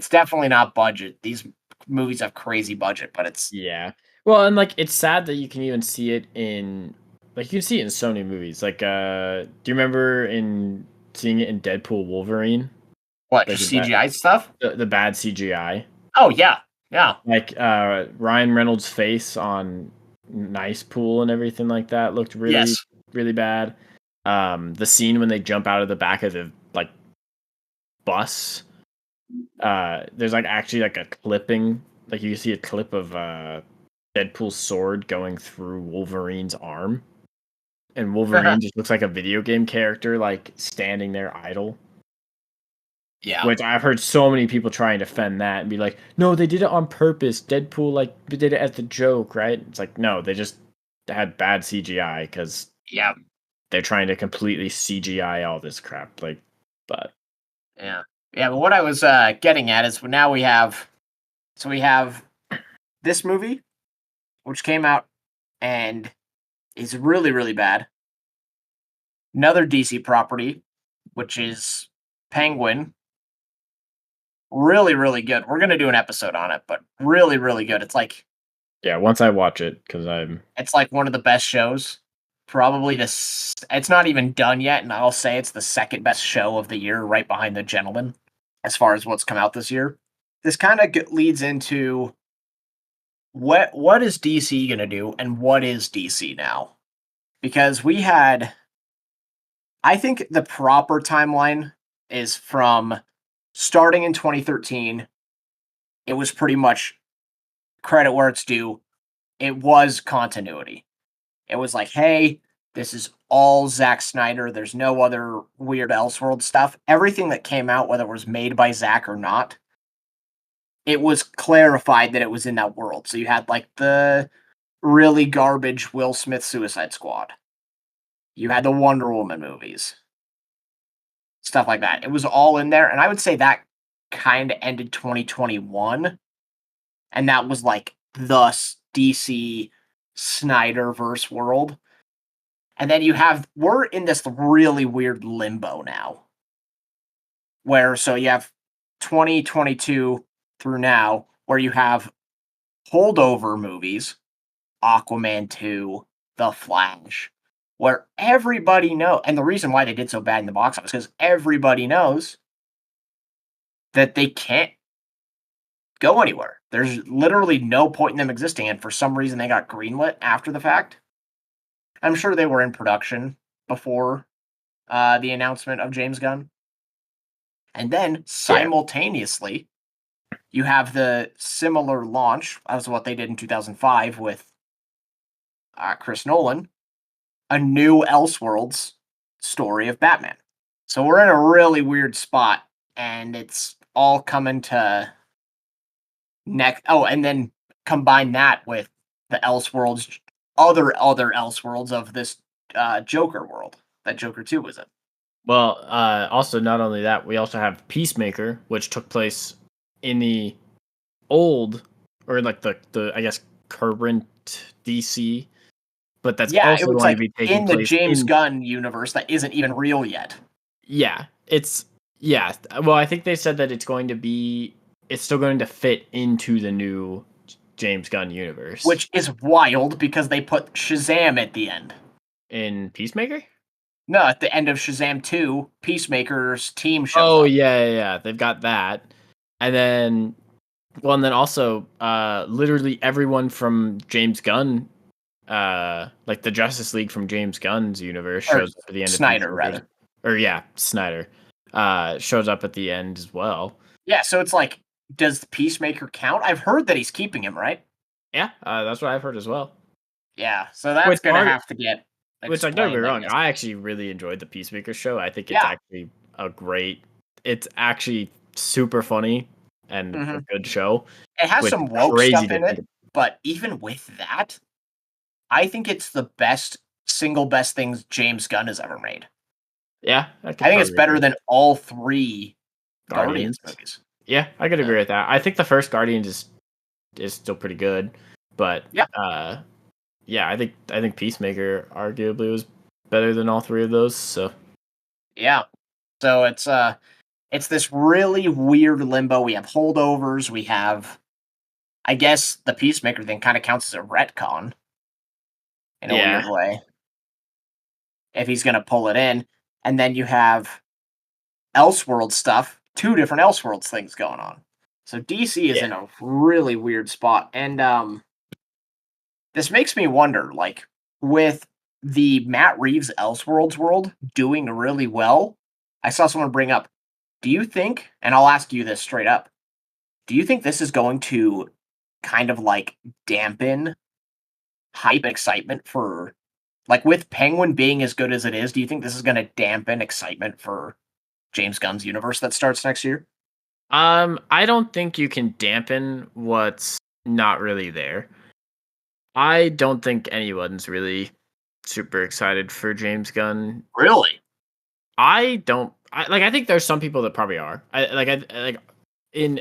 definitely not budget. These movies have crazy budget, but it's Yeah. Well, and it's sad that you can even see it in you can see it in so many movies. Do you remember in seeing it in Deadpool Wolverine? what, Like just CGI stuff? the bad CGI. Oh yeah, yeah. Ryan Reynolds' face on Nice Pool and everything like that looked really, Yes. really bad. The scene when they jump out of the back of the bus, there's actually a clipping, you see a clip of Deadpool's sword going through Wolverine's arm, and Wolverine just looks like a video game character standing there idle. Yeah. Which I've heard so many people try and defend that and be like, no, they did it on purpose. Deadpool did it as the joke, right? It's like, no, they just had bad CGI because Yeah. they're trying to completely CGI all this crap. But Yeah. Yeah, but what I was getting at is now we have this movie, which came out and is really, really bad. Another DC property, which is Penguin. Really, really good. We're gonna do an episode on it, but really, really good. Yeah, once I watch it, because It's like one of the best shows. Probably this. It's not even done yet, and I'll say it's the second best show of the year, right behind The Gentleman, as far as what's come out this year. This kind of leads into what is DC gonna do, and what is DC now? Because I think the proper timeline is from starting in 2013. It was pretty much credit where it's due. It was continuity. It was like, hey, this is all Zack Snyder. There's no other weird Elseworld stuff. Everything that came out, whether it was made by Zack or not, it was clarified that it was in that world. So you had like the really garbage Will Smith Suicide Squad. You had the Wonder Woman movies. Stuff like that. It was all in there. And I would say that kind of ended 2021. And that was like the DC Snyderverse world. And then we're in this really weird limbo now. So you have 2022 through now, where you have holdover movies, Aquaman 2, The Flash, where everybody knows, and the reason why they did so bad in the box office is because everybody knows that they can't go anywhere. There's literally no point in them existing, and for some reason they got greenlit after the fact. I'm sure they were in production before the announcement of James Gunn. And then simultaneously, you have the similar launch as what they did in 2005 with Chris Nolan, a new Elseworlds story of Batman. So we're in a really weird spot, and it's all coming to next. Oh, and then combine that with the Elseworlds, other Elseworlds of this Joker world that Joker 2 was in. well, also not only that, we also have Peacemaker, which took place in the old, or like the I guess current DC, but that's Yeah, it also was going like to be taking in the place James in. Gunn universe that isn't even real yet. Yeah, yeah. Well, I think they said that it's still going to fit into the new James Gunn universe. Which is wild because they put Shazam at the end. In Peacemaker? No, at the end of Shazam 2, Peacemaker's team shows Oh up. yeah. They've got that. And then also literally everyone from James Gunn, like the Justice League from James Gunn's universe Or shows up at the end Snyder, of Peacemaker. rather. Or yeah, Snyder. Shows up at the end as well. Yeah, so it's like, does Peacemaker count? I've heard that he's keeping him, right? Yeah, that's what I've heard as well. Yeah, so that's gonna have to get Which, like, don't get me explained, I wrong, guess. I actually really enjoyed the Peacemaker show. I think Yeah. it's actually super funny and a good show. It has Which some is woke crazy stuff to in think it, but even with that, I think it's the single best things James Gunn has ever made. Yeah, I think it's better than all 3 Guardians movies. Yeah, I could agree with that. I think the first Guardians is still pretty good, but Yeah. Yeah, I think Peacemaker arguably was better than all 3 of those. So Yeah. So it's this really weird limbo. We have holdovers, we have, I guess the Peacemaker thing kind of counts as a retcon in a weird way, if he's going to pull it in. And then you have Elseworld stuff, 2 different Elseworlds things going on. So DC is in a really weird spot. And this makes me wonder, like, with the Matt Reeves Elseworlds world doing really well, I saw someone bring up, do you think, and I'll ask you this straight up, do you think this is going to kind of like dampen hype excitement for, like, with Penguin being as good as it is, do you think this is going to dampen excitement for James Gunn's universe that starts next year? I don't think you can dampen what's not really there. I don't think anyone's really super excited for James Gunn. Really? I think there's some people that probably are. In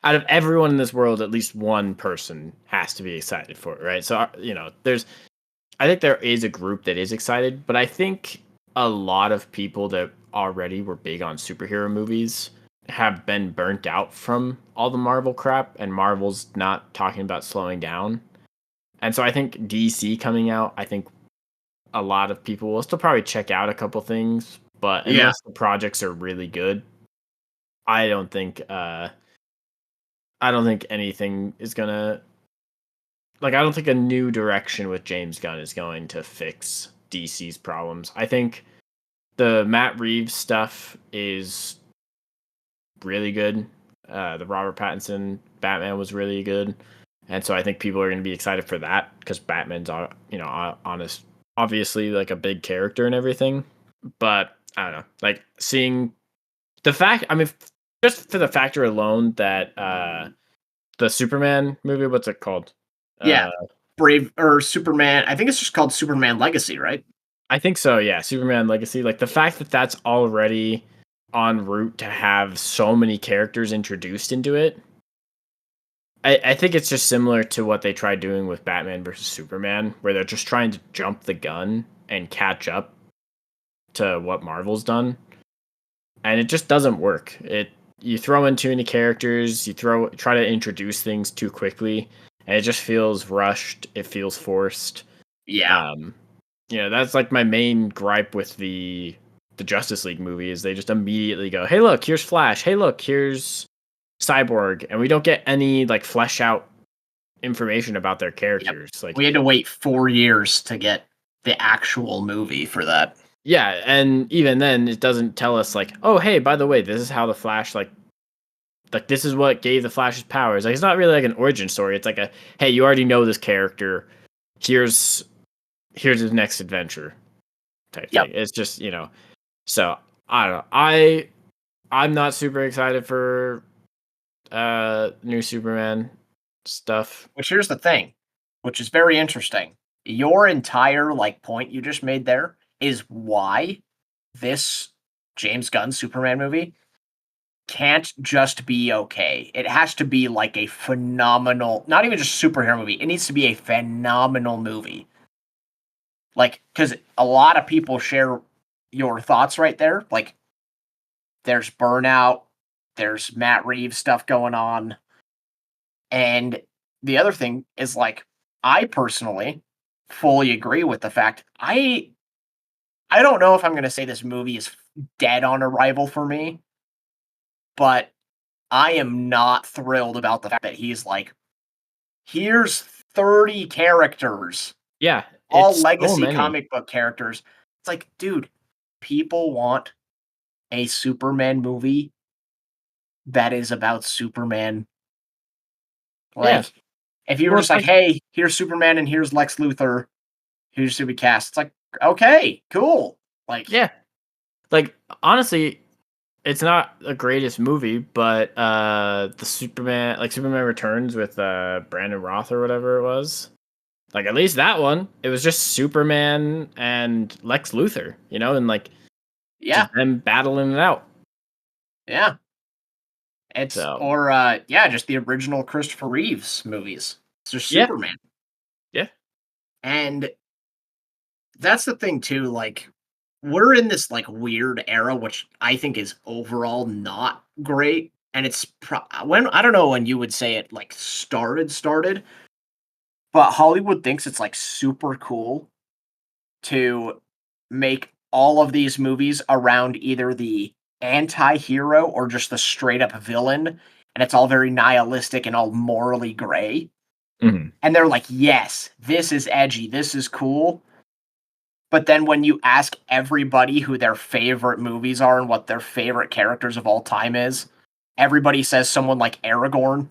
out of everyone in this world, at least one person has to be excited for it, right? So I think there is a group that is excited, but I think a lot of people that already were big on superhero movies have been burnt out from all the Marvel crap, and Marvel's not talking about slowing down. And so I think DC coming out, I think a lot of people will still probably check out a couple things, but Yeah. unless the projects are really good, I don't think I don't think anything is gonna like I don't think a new direction with James Gunn is going to fix DC's problems. I think the Matt Reeves stuff is really good. The Robert Pattinson Batman was really good, and so I think people are going to be excited for that because Batman's, honest, obviously like a big character and everything. But I don't know, like seeing the fact. I mean, just for the factor alone that the Superman movie, what's it called? Yeah. Uh, Brave or Superman. I think it's just called Superman Legacy, right? I think so. Yeah, Superman Legacy. Like the fact that that's already en route to have so many characters introduced into it. I think it's just similar to what they tried doing with Batman versus Superman, where they're just trying to jump the gun and catch up to what Marvel's done, and it just doesn't work. You throw in too many characters, try to introduce things too quickly, and it just feels rushed. It feels forced. Yeah. Um, that's like my main gripe with the Justice League movie is they just immediately go, "Hey, look, here's Flash. Hey, look, here's Cyborg," and we don't get any like flesh out information about their Yep. characters. Like, We had to wait 4 years to get the actual movie for that. yeah, and even then, it doesn't tell us like, "Oh, hey, by the way, this is how the Flash like this is what gave the Flash's powers." Like, it's not really like an origin story. It's like hey, you already know this character. Here's his next adventure type Yep. thing. It's just So I don't know. I'm not super excited for new Superman stuff. Which here's the thing, which is very interesting. Your entire point you just made there is why this James Gunn Superman movie can't just be okay. It has to be like a phenomenal, not even just superhero movie. It needs to be a phenomenal movie. Because a lot of people share your thoughts right there. Like, there's Burnout, there's Matt Reeves stuff going on. And the other thing is, I personally fully agree with the fact I don't know if I'm going to say this movie is dead on arrival for me, but I am not thrilled about the fact that he's here's 30 characters, Yeah, all it's so legacy many. comic book characters. It's like, dude, people want a Superman movie that is about Superman. Yeah, Like, if you were well, just it's like, like hey, here's Superman and here's Lex Luthor, who should be cast? It's like, okay, cool. yeah, like honestly, it's not the greatest movie, but the Superman Returns with Brandon Roth or whatever it was. Like at least that one, it was just Superman and Lex Luthor, and like Yeah, just them battling it out. yeah. It's So or just the original Christopher Reeves movies. It's just yeah, Superman. yeah, And that's the thing too, we're in this weird era, which I think is overall not great. And it's when I don't know when you would say it started, but Hollywood thinks it's super cool to make all of these movies around either the anti-hero or just the straight up villain, and it's all very nihilistic and all morally gray. mhm. And they're like, yes, this is edgy, this is cool. But then when you ask everybody who their favorite movies are and what their favorite characters of all time is, everybody says someone like Aragorn,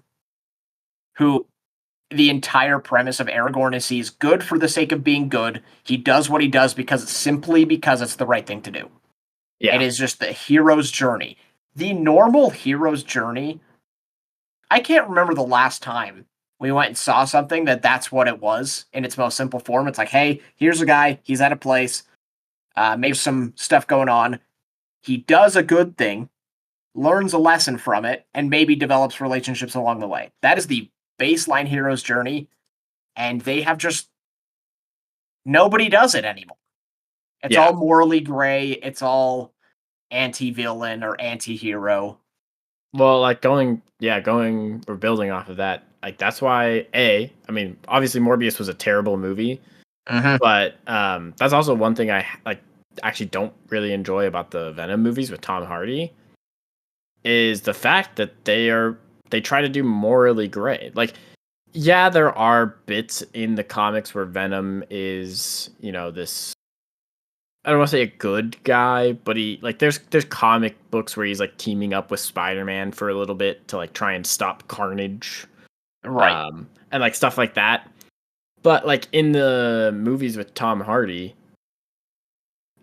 who the entire premise of Aragorn is he's good for the sake of being good. He does what he does simply because it's the right thing to do. It Yeah, is just the hero's journey. The normal hero's journey, I can't remember the last time we went and saw something that's what it was in its most simple form. It's like, hey, here's a guy, he's at a place, maybe some stuff going on. He does a good thing, learns a lesson from it, and maybe develops relationships along the way. That is the baseline hero's journey, and they have just nobody does it anymore. It's Yeah. all morally gray. It's all anti-villain or anti-hero. Well, like going or building off of that, like that's why I mean, obviously Morbius was a terrible movie, Mhm. but that's also one thing I like actually don't really enjoy about the Venom movies with Tom Hardy is the fact that they try to do morally gray. Like, yeah, there are bits in the comics where Venom is, this I don't want to say a good guy, but he like there's comic books where he's like teaming up with Spider-Man for a little bit to like try and stop Carnage, Right. and like stuff like that. But like in the movies with Tom Hardy,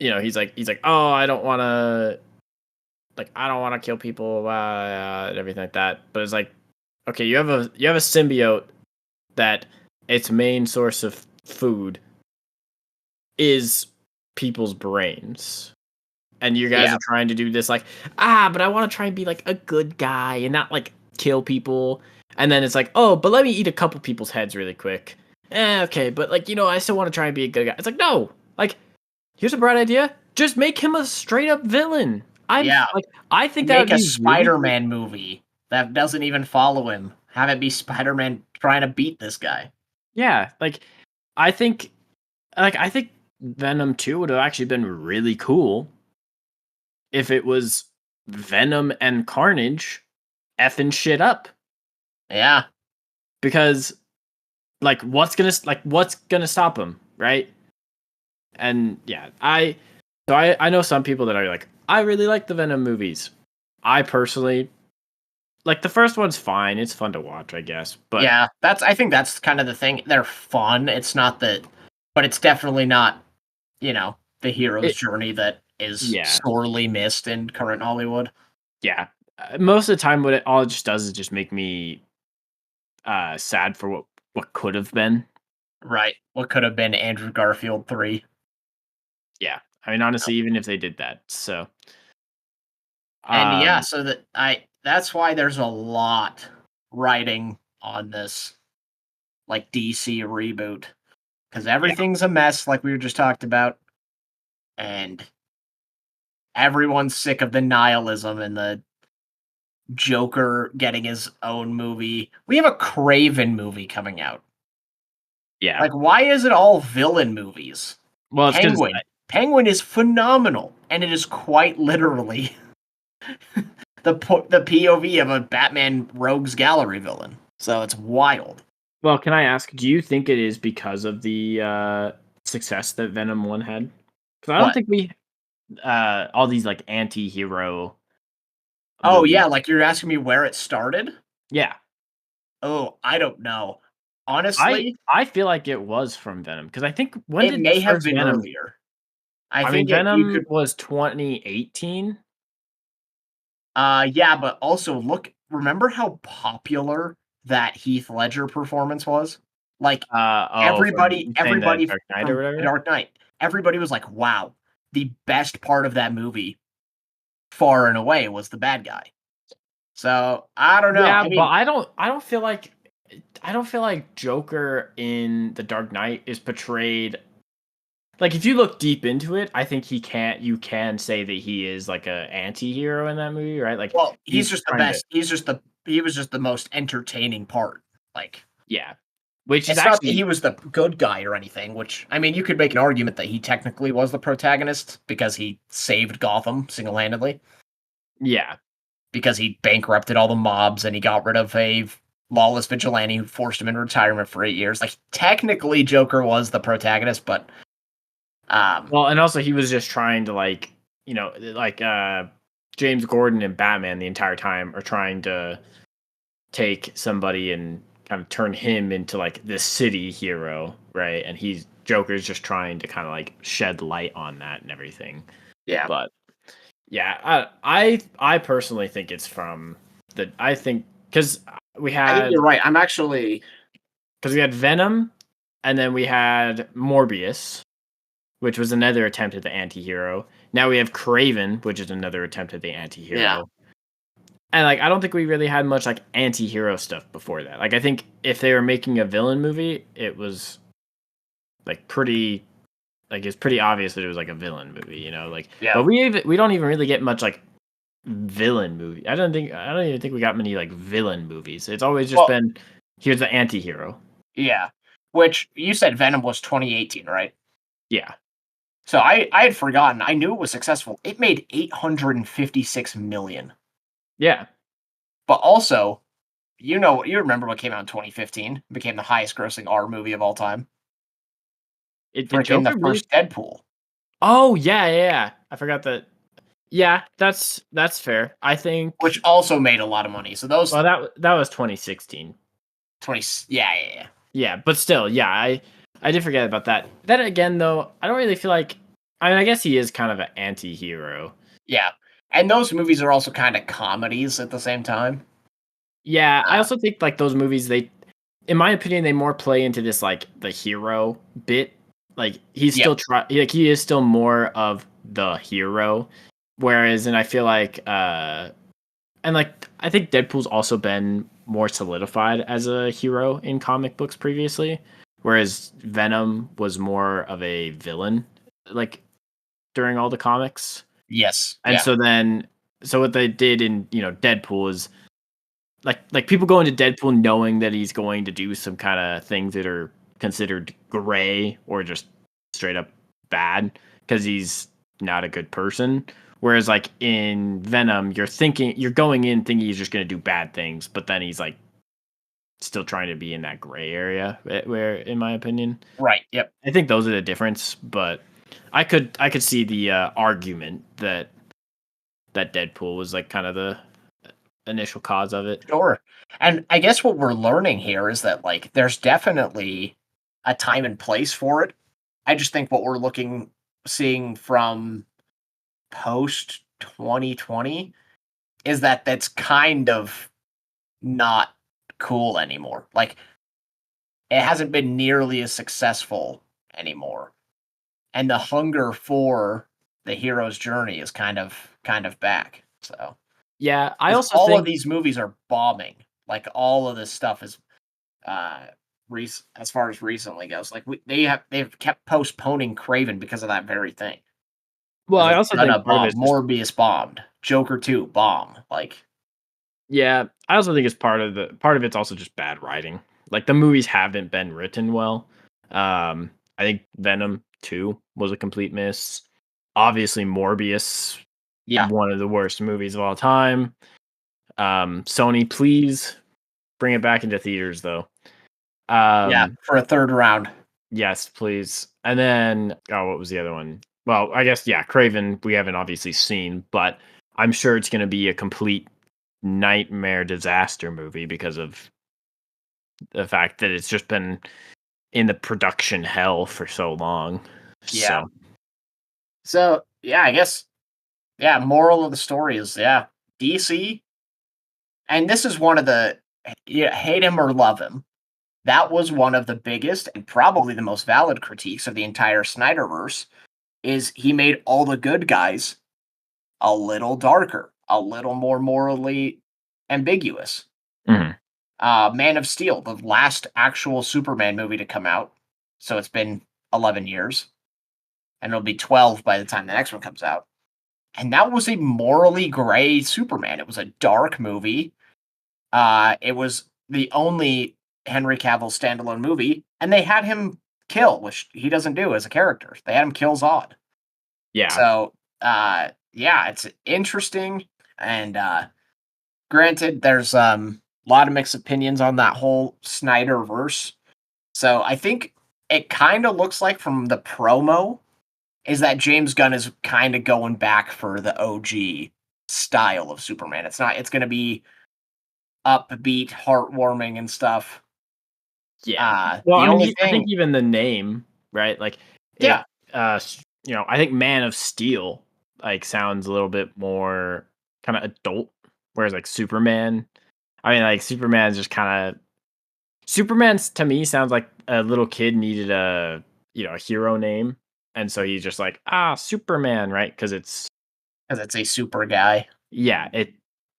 he's like, oh, I don't want to kill people, and everything like that. But it's like, okay, you have a symbiote that its main source of food is people's brains. And you guys Yeah. are trying to do this like, but I want to try and be like a good guy and not like kill people. And then it's like, oh, but let me eat a couple people's heads really quick. Okay, but like, I still want to try and be a good guy. It's like, no, like, here's a bright idea. Just make him a straight up villain. Yeah. I think that Make would a be really cool. Spider-Man movie that doesn't even follow him. Have it be Spider-Man trying to beat this guy. Yeah, I think, I think Venom 2 would have actually been really cool if it was Venom and Carnage effing shit up. Yeah. Because what's gonna stop him, right? And yeah, I know some people that are like, I really like the Venom movies. I personally like the first one's fine. It's fun to watch, I guess. But Yeah. I think that's kind of the thing. They're fun. It's not that, but it's definitely not, the hero's it journey that is yeah. sorely missed in current Hollywood. Yeah. Most of the time what it just does is just make me sad for what could have been. Right. What could have been Andrew Garfield 3. Yeah. I mean, honestly, even if they did that. So, And yeah, um so that's why there's a lot writing on this like DC reboot because yeah. everything's a mess like we were just talked about and everyone's sick of the nihilism and the Joker getting his own movie. We have a Craven movie coming out. Yeah. Like why is it all villain movies? Well, it's cuz Penguin is phenomenal and it is quite literally the POV of a Batman Rogues Gallery villain. So it's wild. well, can I ask, do you think it is because of the success that Venom 1 had? Cuz I don't What? think we all these like anti-hero Oh movies. yeah, like you're asking me where it started? Yeah. Oh, I don't know. I Honestly, I feel like it was from Venom cuz I think when it did the may have first been Venom earlier. I I mean, think you Venom could was 2018. yeah, but also remember how popular that Heath Ledger performance was? Like From you saying the everybody Dark Knight or from The whatever? Dark Knight, everybody was like, "Wow, the best part of that movie far and away was the bad guy." So, I don't know. Yeah, I but mean, I don't feel like Joker in The Dark Knight is portrayed like if you look deep into it, I think you can say that he is like a anti-hero in that movie, right? Like well, he's he's just the trying to best. He was just the most entertaining part. Like, yeah. Which is it's not that he actually was the good guy or anything, which I mean, you could make an argument that he technically was the protagonist because he saved Gotham single-handedly yeah. because he bankrupted all the mobs and he got rid of a lawless vigilante who forced him into retirement for 8 years. Like technically Joker was the protagonist, but um Well, and also he was just trying to James Gordon and Batman the entire time are trying to take somebody and kind of turn him into like this city hero, right? And Joker's just trying to kind of like shed light on that and everything. yeah. But yeah, I personally think it's from I think we I think had you're right. I'm actually because we had Venom, and then we had Morbius, which was another attempt at the anti-hero. Now we have Craven, which is another attempt at the yeah. anti-hero. And like I don't think we really had much like anti-hero stuff before that. Like I think if they were making a villain movie, it was like pretty like it's pretty obvious that it was like a villain movie, you know. Like, Yeah. but we don't even really get much like villain movie. I don't even think we got many like villain movies. It's always just Well, been here's the anti-hero. yeah. Which you said Venom was 2018, right? Yeah. So I had forgotten. I knew it was successful. It made 856 million. Yeah. But also, you remember what came out in 2015? Became the highest grossing R movie of all time. Did Freaking the Joker really? first Deadpool, Oh yeah. I forgot that. Yeah, that's fair. I which think also made a lot of money. So those well that was 2016. 20, yeah. Yeah, but still, yeah, I did forget about that. Then again though, I don't really feel like I mean I guess he is kind of an anti-hero. Yeah. And those movies are also kind of comedies at the same time. Yeah, I Uh, also think like those movies they in my opinion they more play into this like the hero bit. Like he's yep. still like he is still more of the hero whereas and I feel like and like I think Deadpool's also been more solidified as a hero in comic books previously, whereas Venom was more of a villain, like during all the comics. Yes. And Yeah. so then, so what they did in Deadpool is like people go into Deadpool knowing that he's going to do some kind of things that are considered gray or just straight up bad because he's not a good person. Whereas like in Venom, you're going in thinking he's just going to do bad things, but then he's like still trying to be in that gray area. Where, in my opinion, Right. Yep. I think those are the difference. But I could see the argument that Deadpool was like kind of the initial cause of it. Sure. And I guess what we're learning here is that like there's definitely a time and place for it. I just think what we're seeing from post 2020 is that that's kind of not cool anymore. Like it hasn't been nearly as successful anymore. And the hunger for the hero's journey is kind of back. So, Yeah, I 'cause also all of think these movies are bombing. Like all of this stuff is as far as recently goes. Like they've kept postponing Craven because of that very thing. well, Because I it's also gonna think part of bomb. it's just Morbius bombed. Joker 2 bomb. Like yeah, I also think it's part of it's also just bad writing. Like the movies haven't been written well. I think Venom 2 was a complete miss. Obviously Morbius, yeah. one of the worst movies of all time. Sony, please bring it back into theaters though. Yeah, Um, for a third round. yes, please. And then what was the other one? Well, I guess yeah, Craven we haven't obviously seen, but I'm sure it's going to be a complete nightmare disaster movie because of the fact that it's just been in the production hell for so long. Yeah. So, So yeah, I guess yeah, moral of the story is yeah, DC, and this is one of the yeah, hate him or love him. That was one of the biggest and probably the most valid critiques of the entire Snyderverse is he made all the good guys a little darker, a little more morally ambiguous. mhm. Man of Steel, the last actual Superman movie to come out. So it's been 11 years, and it'll be 12 by the time the next one comes out. And that was a morally gray Superman. It was a dark movie. It was the only Henry Cavill standalone movie, and they had him kill, which he doesn't do as a character. They had him kill Zod. Yeah, So, yeah, it's interesting. And granted, there's a lot of mixed opinions on that whole Snyder verse. So I think it kind of looks like from the promo is that James Gunn is kind of going back for the OG style of Superman. It's going to be upbeat, heartwarming and stuff. yeah. Well, The I mean, only I think thing, even the name, right? Like yeah, it, I think Man of Steel like sounds a little bit more kind of adult, whereas like Superman, I mean, like Superman's just kind of Superman's to me sounds like a little kid needed a hero name, and so he's just like Superman, right? Because it's because it's a super guy. yeah,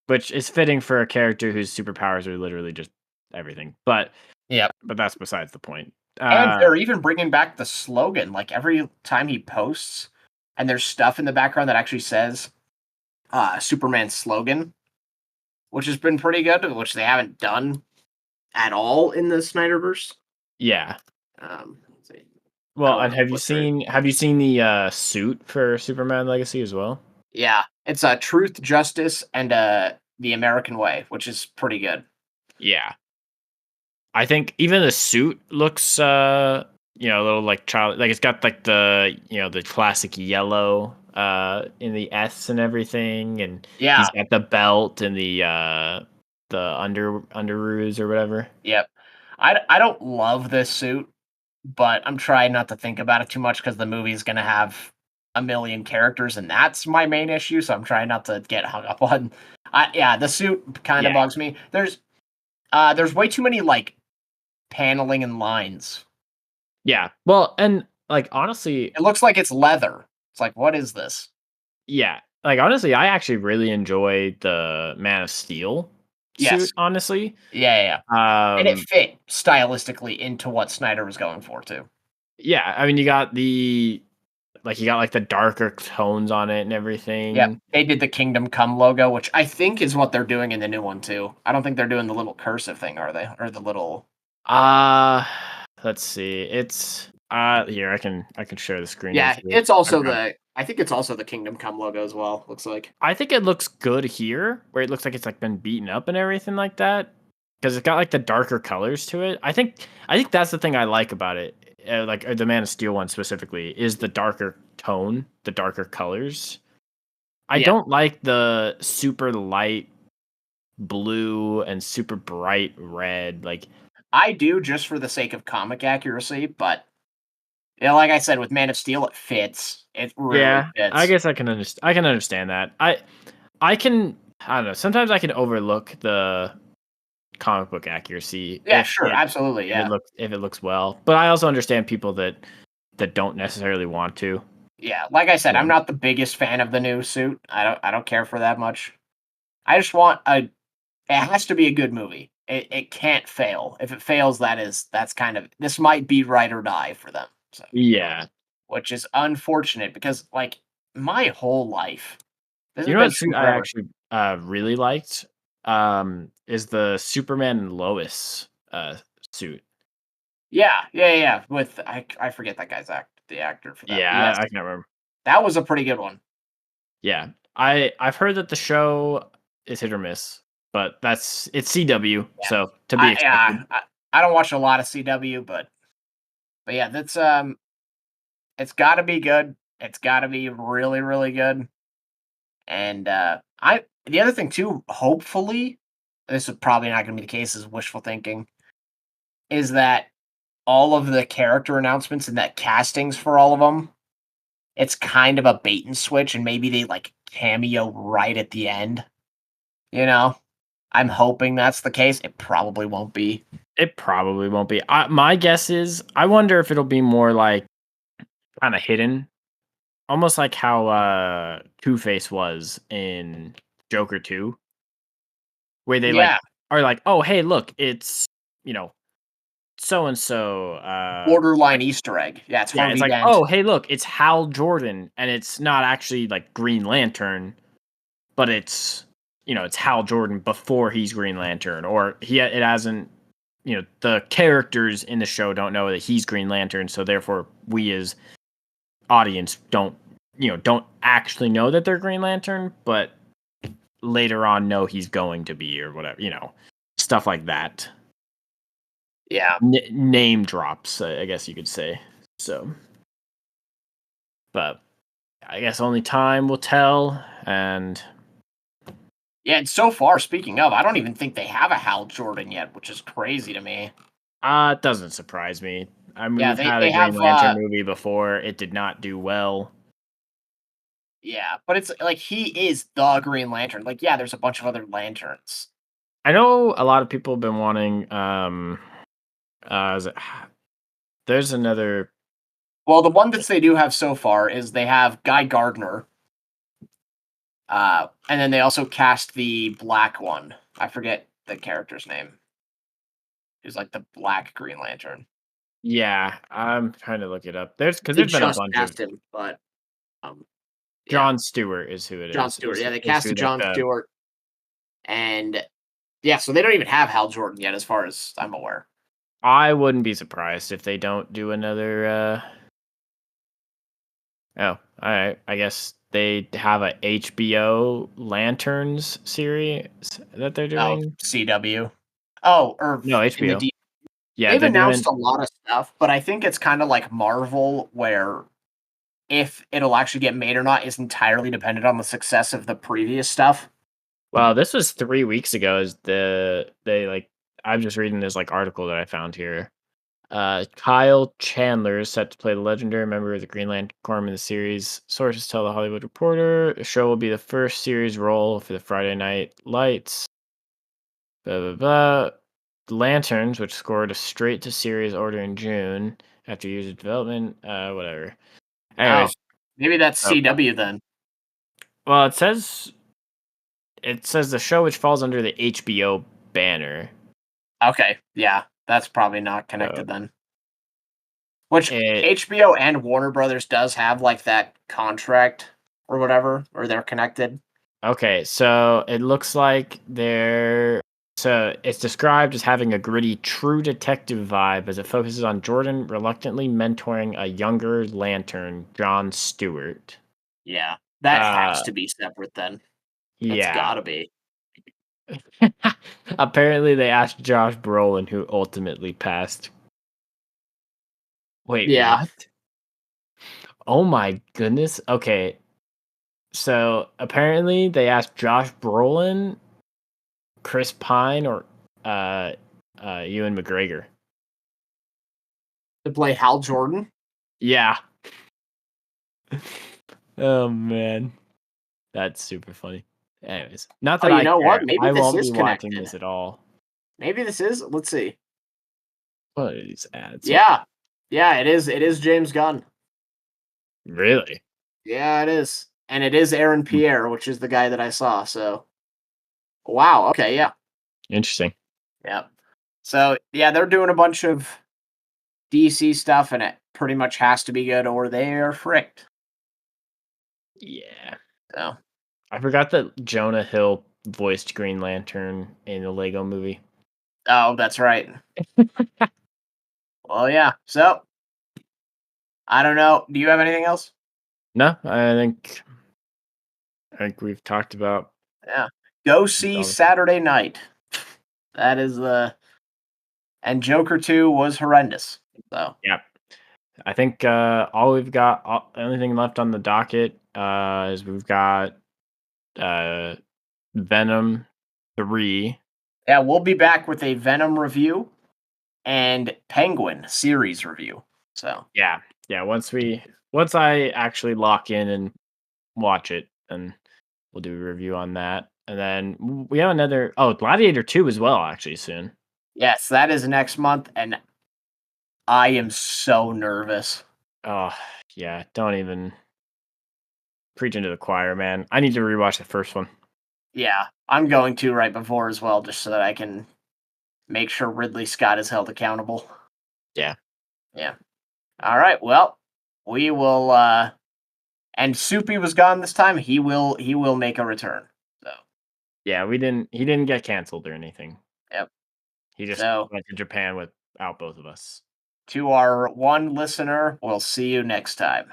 which is fitting for a character whose superpowers are literally just everything. But Yep. that's besides the point. And they're even bringing back the slogan. Like every time he posts, and there's stuff in the background that actually says Superman's slogan, which has been pretty good, which they haven't done at all in the Snyderverse. Yeah. Let's see. I Well, don't and know what they're. have you seen the suit for Superman Legacy as well? Yeah, it's Truth, Justice, and the American Way, which is pretty good. Yeah. I think even the suit looks a little like child, like it's got like the classic yellow in the S and everything, and Yeah, he's got the belt and the underoos or whatever. yep. I don't love this suit, but I'm trying not to think about it too much because the movie's gonna have a million characters, and that's my main issue. So I'm trying not to get hung up on. Yeah, the suit kind of Yeah. bugs me. There's way too many like paneling and lines. Yeah. Well, and like honestly, It looks like it's leather. It's like, what is this? yeah. Like honestly, I actually really enjoy the Man of Steel Yes. suit, honestly. Yeah, yeah, yeah. And it Um fit stylistically into what Snyder was going for too. yeah, I mean you got like the darker tones on it and Yep. everything. They did the Kingdom Come logo, which I think is what they're doing in the new one too. I don't think they're doing the little cursive thing, are they? Or the little. Uh let's see. It's here I can share the screen with Yeah, you. it's also the. I think it's also the Kingdom Come logo as well. Looks like. I think it looks good here, where it looks like it's like been beaten up and everything like that, because it's got like the darker colors to it. I think that's the thing I like about it, like the Man of Steel one specifically, is the darker tone, the darker colors. I Yeah, don't like the super light blue and super bright red. Like, I do just for the sake of comic accuracy, but like I said, with Man of Steel, it fits. It really yeah, I fits. guess I can understand that. I don't know. Sometimes I can overlook the comic book accuracy Yeah, sure, absolutely, yeah, if it looks well. But I also understand people that don't necessarily want to. yeah. Like I said, I'm So not the biggest fan of the new suit. I don't care for that much. I just want a. It has to be a good movie. It can't fail. If it fails, that's kind of this might be ride or die for them. So, yeah, which is unfortunate because like my whole life, this you has know been what suit true I forever. actually really liked is the Superman and Lois suit. Yeah, yeah, yeah. Yeah, with I forget that guy's the actor for that. Yeah, But yes, I can't remember. that was a pretty good one. Yeah, I've heard that the show is hit or miss, but it's CW, Yeah, so to be expected. I don't watch a lot of CW, but yeah, that's. It's got to be good. It's got to be really, really good. And I the other thing too, hopefully, this is probably not going to be the case. Is wishful thinking. Is that all of the character announcements and that castings for all of them? It's kind of a bait and switch, and maybe they like cameo right at the end. You know, I'm hoping that's the case. It probably won't be. It probably won't be. My guess is I wonder if it'll be more like kind of hidden, almost like how Two-Face was in Joker 2, where they like Yeah, are like, "Oh, hey, look, it's, you know, so and so borderline Easter egg. Yeah, it's yeah, it's Harvey like, Dent. "Oh, hey, look, it's Hal Jordan," and it's not actually like Green Lantern, but it's Hal Jordan before he's Green Lantern, or it hasn't, the characters in the show don't know that he's Green Lantern, so therefore we as audience don't actually know that they're Green Lantern, but later on know he's going to be or whatever, stuff like that. Yeah, Name drops, I guess you could say. So, but I guess only time will tell. And yeah. And so far, speaking of, I don't even think they have a Hal Jordan yet, which is crazy to me. it doesn't surprise me. I mean, Yeah, we've they had a they Green have Lantern movie before. It did not do well. yeah, but it's like he is the Green Lantern. Like, yeah, there's a bunch of other lanterns. I know a lot of people have been wanting. Is it, there's another. Well, the one that they do have so far is they have Guy Gardner, And then they also cast the black one. I forget the character's name. Who's like the black Green Lantern. Yeah, I'm trying to look it up. Because They there's been a just bunch of cast him, but um, yeah, John Stewart is who it John is. Stewart. Yeah, they Is casted who like John the Stewart, and yeah, so they don't even have Hal Jordan yet, as far as I'm aware. I wouldn't be surprised if they don't do another. Oh, all right. I guess they have a HBO Lanterns series that they're Oh, doing. CW. Oh, or No, in the HBO. D. Yeah, They've they're announced doing. a lot of stuff, but I think it's kind of like Marvel, where if it'll actually get made or not is entirely dependent on the success of the previous stuff. Well, this was 3 weeks ago. Is they like? I'm just reading this like article that I found here. Kyle Chandler is set to play the legendary member of the Green Lantern Corps in the series. Sources tell the Hollywood Reporter the show will be the first series role for the Friday Night Lights. Blah blah blah. The Lanterns, which scored a straight to series order in June after years of development. Whatever. Oh, Anyways, maybe that's oh, CW then. well, it says the show which falls under the HBO banner. Okay, yeah, that's probably not So connected then. Which it HBO and Warner Brothers does have like that contract or whatever, or they're connected. Okay, so it looks like it's described as having a gritty true detective vibe as it focuses on Jordan reluctantly mentoring a younger lantern, John Stewart. Yeah, that has Uh to be separate then. It's yeah. gotta be. Apparently they asked Josh Brolin who ultimately passed. Wait, Yeah, what? Oh my goodness. Okay. So apparently they asked Josh Brolin, Chris Pine, or uh Ewan McGregor. to play Hal Jordan. Yeah. Oh man, that's super funny. Anyways, not Oh, that you I know what? care. Maybe I this won't is be watching connected. this at all. Maybe this is. Let's see. What are these ads here? Yeah, yeah, it is. It is James Gunn. Really? Yeah, it is, and it is Aaron Hmm, Pierre, which is the guy that I saw. So, wow. Okay, yeah, interesting. yeah. So yeah, they're doing a bunch of DC stuff, and it pretty much has to be good, or they are fricked. Yeah. So, I forgot that Jonah Hill voiced Green Lantern in the Lego movie. oh, that's right. Well, yeah. So, I don't know. Do you have anything else? No, I think we've talked about Yeah. Go see all the Saturday Night. That is the and Joker 2 was horrendous. So, yeah. I think the only thing left on the docket is we've got uh Venom 3. yeah, we'll be back with a Venom review and Penguin series review. So, Yeah. Yeah, once I actually lock in and watch it, then we'll do a review on that. And then we have Gladiator 2 as well actually soon. yes, that is next month and I am so nervous. Oh, yeah, don't even preach into the choir, man. I need to rewatch the first one. Yeah, I'm going to right before as well, just so that I can make sure Ridley Scott is held accountable. Yeah. Yeah. All right. Well, we will and Soupy was gone this time. He will make a return. So, Yeah, he didn't get canceled or anything. yep. He just So, went to Japan without both of us. to our one listener, we'll see you next time.